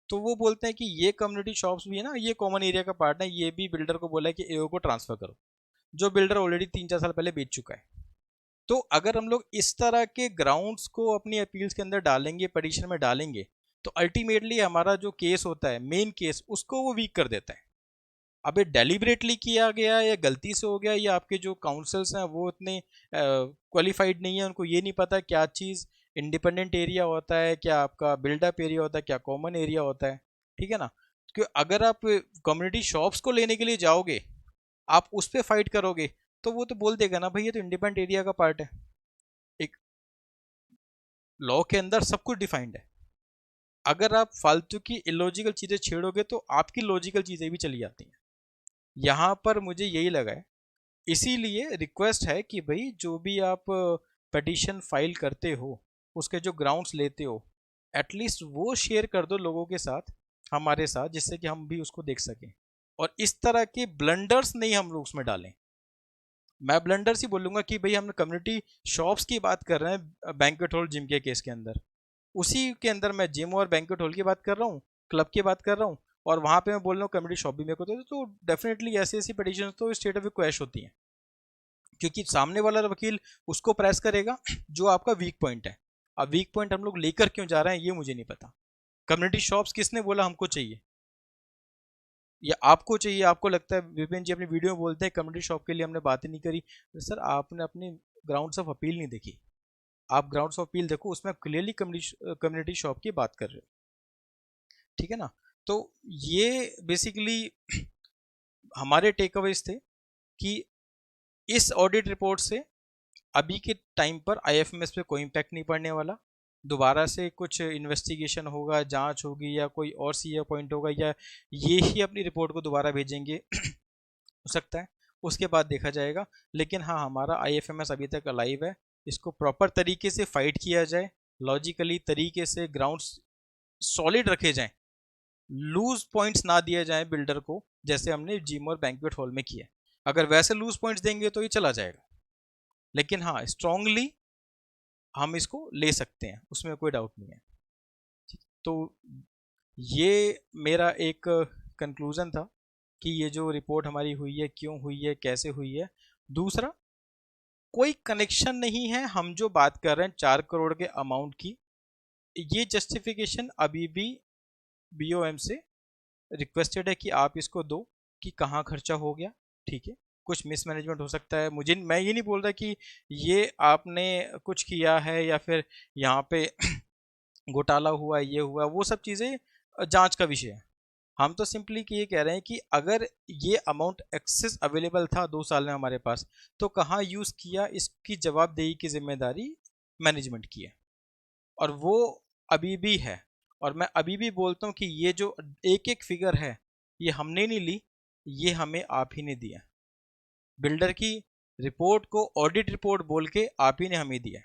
तो वो बोलते हैं कि ये कम्युनिटी शॉप्स भी है ना, ये कॉमन एरिया का पार्ट है, ये भी बिल्डर को बोला है कि एओ को ट्रांसफर करो, जो बिल्डर ऑलरेडी 3-4 साल पहले बेच चुका है। तो अगर हम लोग इस तरह के ग्राउंड्स को अपनी अपील्स के अंदर डालेंगे, पिटीशन में डालेंगे, तो अल्टीमेटली हमारा जो केस होता है मेन केस, उसको वो वीक कर देता है। अब ये डेलिबरेटली किया गया या गलती से हो गया, या आपके जो काउंसिल्स हैं वो इतने क्वालिफाइड नहीं है, उनको ये नहीं पता क्या चीज़ इंडिपेंडेंट एरिया होता है, क्या आपका बिल्डअप एरिया होता है, क्या कॉमन एरिया होता है, ठीक है ना। क्योंकि अगर आप कम्युनिटी शॉप्स को लेने के लिए जाओगे, आप उस पर फाइट करोगे, तो वो तो बोल देगा ना भाई ये तो इंडिपेंडेंट एरिया का पार्ट है। एक लॉ के अंदर सब कुछ डिफाइंड है, अगर आप फालतू की इलॉजिकल चीज़ें छेड़ोगे तो आपकी लॉजिकल चीज़ें भी चली जाती हैं। यहाँ पर मुझे यही लगा है, इसीलिए रिक्वेस्ट है कि भाई जो भी आप पिटीशन फाइल करते हो, उसके जो ग्राउंड्स लेते हो, एटलीस्ट वो शेयर कर दो लोगों के साथ, हमारे साथ, जिससे कि हम भी उसको देख सकें, और इस तरह के ब्लंडर्स नहीं हम लोग उसमें डालें। मैं ब्लंडर्स ही बोलूँगा कि भाई हम कम्युनिटी शॉप्स की बात कर रहे हैं बैंक्वेट हॉल जिम के केस के अंदर, उसी के अंदर मैं जिम और बैंक्वेट हॉल की बात कर रहा हूँ, क्लब की बात कर रहा हूँ, और वहाँ पे मैं बोल रहा हूँ कम्युनिटी शॉप भी मेरे को दे दो। तो डेफिनेटली ऐसी ऐसी पिटीशन तो स्टेट ऑफ क्वैश होती हैं, क्योंकि सामने वाला वकील उसको प्रेस करेगा जो आपका वीक पॉइंट है। अब वीक पॉइंट हम लोग लेकर क्यों जा रहे हैं ये मुझे नहीं पता। कम्युनिटी शॉप्स किसने बोला हमको चाहिए, या आपको चाहिए? आपको लगता है विपिन जी अपनी वीडियो में बोलते हैं कम्युनिटी शॉप के लिए हमने बात ही नहीं करी। तो सर आपने अपनी ग्राउंड्स ऑफ अपील नहीं देखी। आप ग्राउंड्स ऑफ अपील देखो, उसमें क्लियरली कम्युनिटी शॉप की बात कर रहे हो, ठीक है ना। तो ये बेसिकली हमारे टेक अवेज थे कि इस ऑडिट रिपोर्ट से अभी के टाइम पर आईएफएमएस पे कोई इम्पैक्ट नहीं पड़ने वाला। दोबारा से कुछ इन्वेस्टिगेशन होगा, जांच होगी, या कोई और सी अपॉइंट होगा, या ये ही अपनी रिपोर्ट को दोबारा भेजेंगे हो सकता है, उसके बाद देखा जाएगा। लेकिन हाँ, हमारा आईएफएमएस अभी तक अलाइव है। इसको प्रॉपर तरीके से फाइट किया जाए, लॉजिकली तरीके से ग्राउंड्स सॉलिड रखे जाएं, लूज पॉइंट्स ना दिए जाएं बिल्डर को, जैसे हमने जिम और बैंक्वेट हॉल में किया। अगर वैसे लूज पॉइंट्स देंगे तो ये चला जाएगा, लेकिन हाँ स्ट्रांगली हम इसको ले सकते हैं, उसमें कोई डाउट नहीं है। तो ये मेरा एक कंक्लूजन था कि ये जो रिपोर्ट हमारी हुई है क्यों हुई है, कैसे हुई है। दूसरा, कोई कनेक्शन नहीं है हम जो बात कर रहे हैं 4 करोड़ के अमाउंट की, ये जस्टिफिकेशन अभी भी बीओएम से रिक्वेस्टेड है कि आप इसको दो कि कहाँ खर्चा हो गया। ठीक है, कुछ मिसमैनेजमेंट हो सकता है, मुझे, मैं ये नहीं बोल रहा कि ये आपने कुछ किया है या फिर यहाँ पे घोटाला हुआ, ये हुआ, वो सब चीज़ें जांच का विषय है। हम तो सिंपली कि ये कह रहे हैं कि अगर ये अमाउंट एक्सेस अवेलेबल था 2 साल में हमारे पास, तो कहाँ यूज़ किया, इसकी जवाबदेही की जिम्मेदारी मैनेजमेंट की है, और वो अभी भी है। और मैं अभी भी बोलता हूँ कि ये जो एक एक फिगर है, ये हमने नहीं ली, ये हमें आप ही ने दिया। बिल्डर की रिपोर्ट को ऑडिट रिपोर्ट बोल के आप ही ने हमें दिया,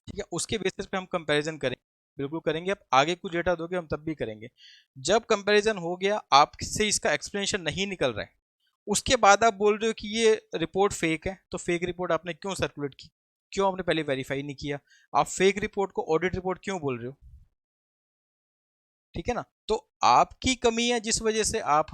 ठीक है। उसके बेसिस पे हम कंपैरिजन करेंगे, बिल्कुल करेंगे। अब आगे कुछ डेटा दोगे हम तब भी करेंगे। जब कंपैरिजन हो गया, आपसे इसका एक्सप्लेनेशन नहीं निकल रहा है, उसके बाद आप बोल रहे हो कि ये रिपोर्ट फेक है, तो फेक रिपोर्ट आपने क्यों सर्कुलेट की, क्यों आपने पहले वेरीफाई नहीं किया? आप फेक रिपोर्ट को ऑडिट रिपोर्ट क्यों बोल रहे हो? ठीक है ना। तो आपकी कमी है जिस वजह से आप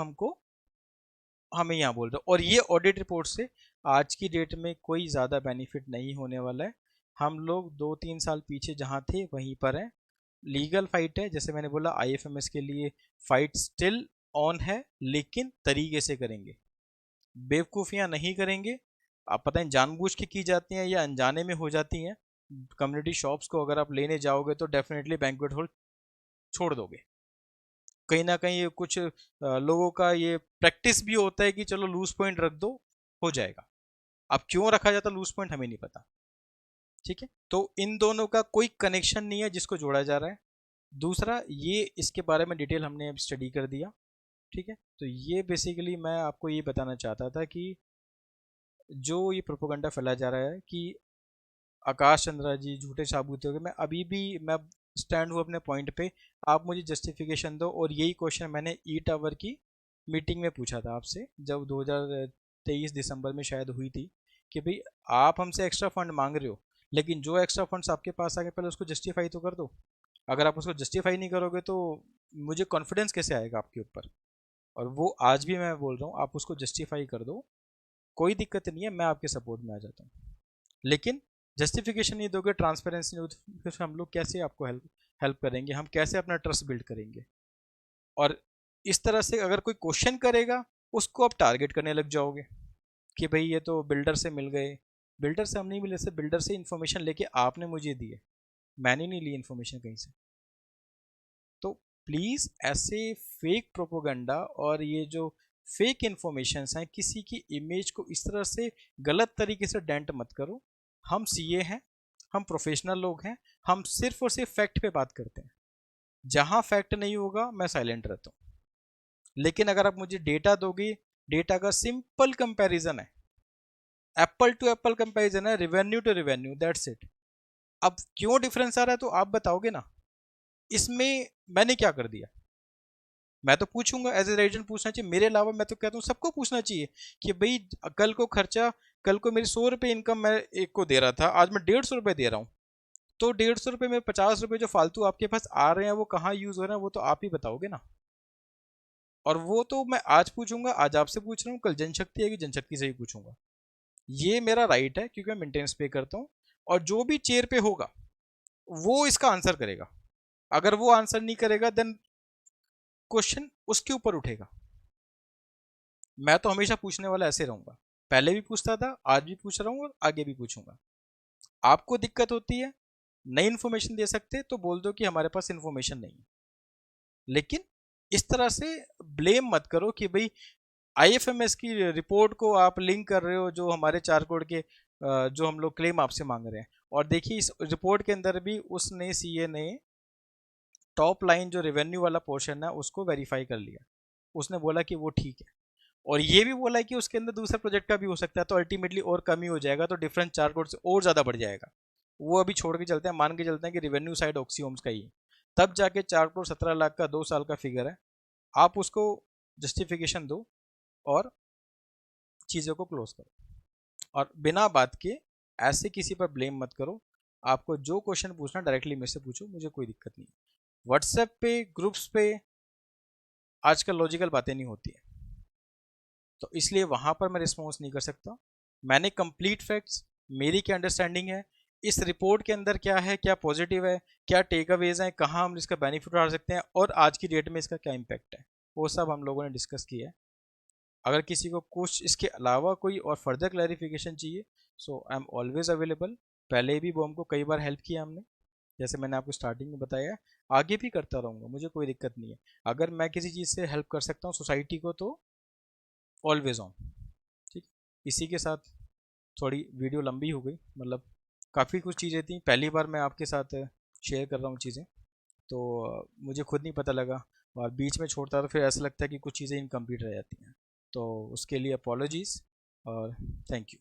हमें यहाँ बोल रहे हो। और ये ऑडिट रिपोर्ट से आज की डेट में कोई ज़्यादा बेनिफिट नहीं होने वाला है। हम लोग 2-3 साल पीछे जहाँ थे वहीं पर हैं। लीगल फाइट है, जैसे मैंने बोला आईएफएमएस के लिए फाइट स्टिल ऑन है, लेकिन तरीके से करेंगे, बेवकूफ़ियाँ नहीं करेंगे। आप पता है जानबूझ के की जाती हैं या अनजाने में हो जाती हैं। कम्युनिटी शॉप्स को अगर आप लेने जाओगे तो डेफिनेटली बैंक्वेट हॉल छोड़ दोगे। कहीं ना कहीं ये कुछ लोगों का ये प्रैक्टिस भी होता है कि चलो लूज पॉइंट रख दो, हो जाएगा। अब क्यों रखा जाता लूज पॉइंट हमें नहीं पता, ठीक है। तो इन दोनों का कोई कनेक्शन नहीं है जिसको जोड़ा जा रहा है। दूसरा, ये इसके बारे में डिटेल हमने अब स्टडी कर दिया, ठीक है। तो ये बेसिकली मैं आपको ये बताना चाहता था कि जो ये प्रोपोगंडा फैलाया जा रहा है कि आकाश चंद्रा जी झूठे साबित हो गए, मैं स्टैंड हूँ अपने पॉइंट पे। आप मुझे जस्टिफिकेशन दो। और यही क्वेश्चन मैंने ई टावर की मीटिंग में पूछा था आपसे, जब 2023 दिसंबर में शायद हुई थी, कि भाई आप हमसे एक्स्ट्रा फंड मांग रहे हो, लेकिन जो एक्स्ट्रा फंड्स आपके पास आ गए पहले उसको जस्टिफाई तो कर दो। अगर आप उसको जस्टिफाई नहीं करोगे तो मुझे कॉन्फिडेंस कैसे आएगा आपके ऊपर? और वो आज भी मैं बोल रहा हूँ, आप उसको जस्टिफाई कर दो, कोई दिक्कत नहीं है, मैं आपके सपोर्ट में आ जाता हूँ। लेकिन जस्टिफिकेशन नहीं दोगे, ट्रांसपेरेंसी नहीं दोगे, फिर हम लोग कैसे आपको हेल्प हेल्प करेंगे? हम कैसे अपना ट्रस्ट बिल्ड करेंगे? और इस तरह से अगर कोई क्वेश्चन करेगा, उसको आप टारगेट करने लग जाओगे कि भाई ये तो बिल्डर से मिल गए। बिल्डर से हम नहीं मिले, से बिल्डर से इन्फॉर्मेशन लेके आपने मुझे दी है, मैंने नहीं ली इन्फॉर्मेशन कहीं से। तो प्लीज़ ऐसे फेक प्रोपोगंडा और ये जो फेक इन्फॉर्मेशन हैं, किसी की इमेज को इस तरह से गलत तरीके से डेंट मत करो। हम सीए हैं, हम प्रोफेशनल लोग हैं, हम सिर्फ और सिर्फ फैक्ट पे बात करते हैं। जहां फैक्ट नहीं होगा मैं साइलेंट रहता हूँ। लेकिन अगर आप मुझे डेटा दोगे, डेटा का सिंपल कंपैरिजन है, एप्पल टू एप्पल कंपैरिजन है, revenue to revenue, that's it. अब क्यों डिफरेंस आ रहा है तो आप बताओगे ना, इसमें मैंने क्या कर दिया? मैं तो पूछूंगा, एज ए रेजिडेंट पूछना चाहिए। मेरे अलावा मैं तो कहता हूँ सबको पूछना चाहिए कि भाई कल को खर्चा, कल को मेरी 100 रुपये इनकम मैं एक को दे रहा था, आज मैं 150 रुपये दे रहा हूँ, तो 150 रुपये में 50 रुपये जो फालतू आपके पास आ रहे हैं वो कहाँ यूज हो रहे हैं, वो तो आप ही बताओगे ना। और वो तो मैं आज पूछूंगा, आज आपसे पूछ रहा हूँ, कल जनशक्ति आएगी, जनशक्ति से ही पूछूंगा। ये मेरा राइट है क्योंकि मैं मेंटेनेंस पे करता हूँ। और जो भी चेयर पे होगा वो इसका आंसर करेगा। अगर वो आंसर नहीं करेगा देन क्वेश्चन उसके ऊपर उठेगा। मैं तो हमेशा पूछने वाला ऐसे रहूंगा, पहले भी पूछता था, आज भी पूछ रहा हूँ और आगे भी पूछूंगा। आपको दिक्कत होती है, नई इन्फॉर्मेशन दे सकते तो बोल दो कि हमारे पास इन्फॉर्मेशन नहीं है, लेकिन इस तरह से ब्लेम मत करो कि भाई आईएफएमएस की रिपोर्ट को आप लिंक कर रहे हो जो हमारे 4 करोड़ के जो हम लोग क्लेम आपसे मांग रहे हैं। और देखिए इस रिपोर्ट के अंदर भी उसने सीए ने टॉप लाइन जो रेवेन्यू वाला पोर्शन है उसको वेरीफाई कर लिया, उसने बोला कि वो ठीक है, और ये भी बोला कि उसके अंदर दूसरा प्रोजेक्ट का भी हो सकता है, तो अल्टीमेटली और कमी हो जाएगा, तो डिफरेंस 4 करोड़ से और ज़्यादा बढ़ जाएगा। वो अभी छोड़ के चलते हैं, मान के चलते हैं कि रेवेन्यू साइड ऑक्सीहोम्स का ही है, तब जाके 4 करोड़ 17 लाख का 2 साल का फिगर है। आप उसको जस्टिफिकेशन दो और चीज़ों को क्लोज करो, और बिना बात के ऐसे किसी पर ब्लेम मत करो। आपको जो क्वेश्चन पूछना डायरेक्टली मेरे से पूछो, मुझे कोई दिक्कत नहीं। व्हाट्सएप पे ग्रुप्स पे आजकल लॉजिकल बातें नहीं होती है, तो इसलिए वहाँ पर मैं रिस्पॉन्स नहीं कर सकता। मैंने कंप्लीट फैक्ट्स, मेरी क्या अंडरस्टैंडिंग है, इस रिपोर्ट के अंदर क्या है, क्या पॉजिटिव है, क्या टेक अवेज हैं, कहाँ हम इसका बेनिफिट उठा सकते हैं, और आज की डेट में इसका क्या इम्पैक्ट है, वो सब हम लोगों ने डिस्कस किया है। अगर किसी को कुछ इसके अलावा कोई और फर्दर क्लैरिफिकेशन चाहिए, सो आई एम ऑलवेज अवेलेबल। पहले भी वो हमको कई बार हेल्प किया हमने, जैसे मैंने आपको स्टार्टिंग में बताया है, आगे भी करता रहूँगा, मुझे कोई दिक्कत नहीं है। अगर मैं किसी चीज़ से हेल्प कर सकता हूँ सोसाइटी को, तो ऑलवेज ऑन। ठीक, इसी के साथ थोड़ी वीडियो लंबी हो गई, मतलब काफ़ी कुछ चीज़ें थी, पहली बार मैं आपके साथ शेयर कर रहा हूँ चीज़ें, तो मुझे खुद नहीं पता लगा, और बीच में छोड़ता तो फिर ऐसा लगता है कि कुछ चीज़ें इनकम्प्लीट रह जाती हैं, तो उसके लिए अपॉलोजीज़ और थैंक यू।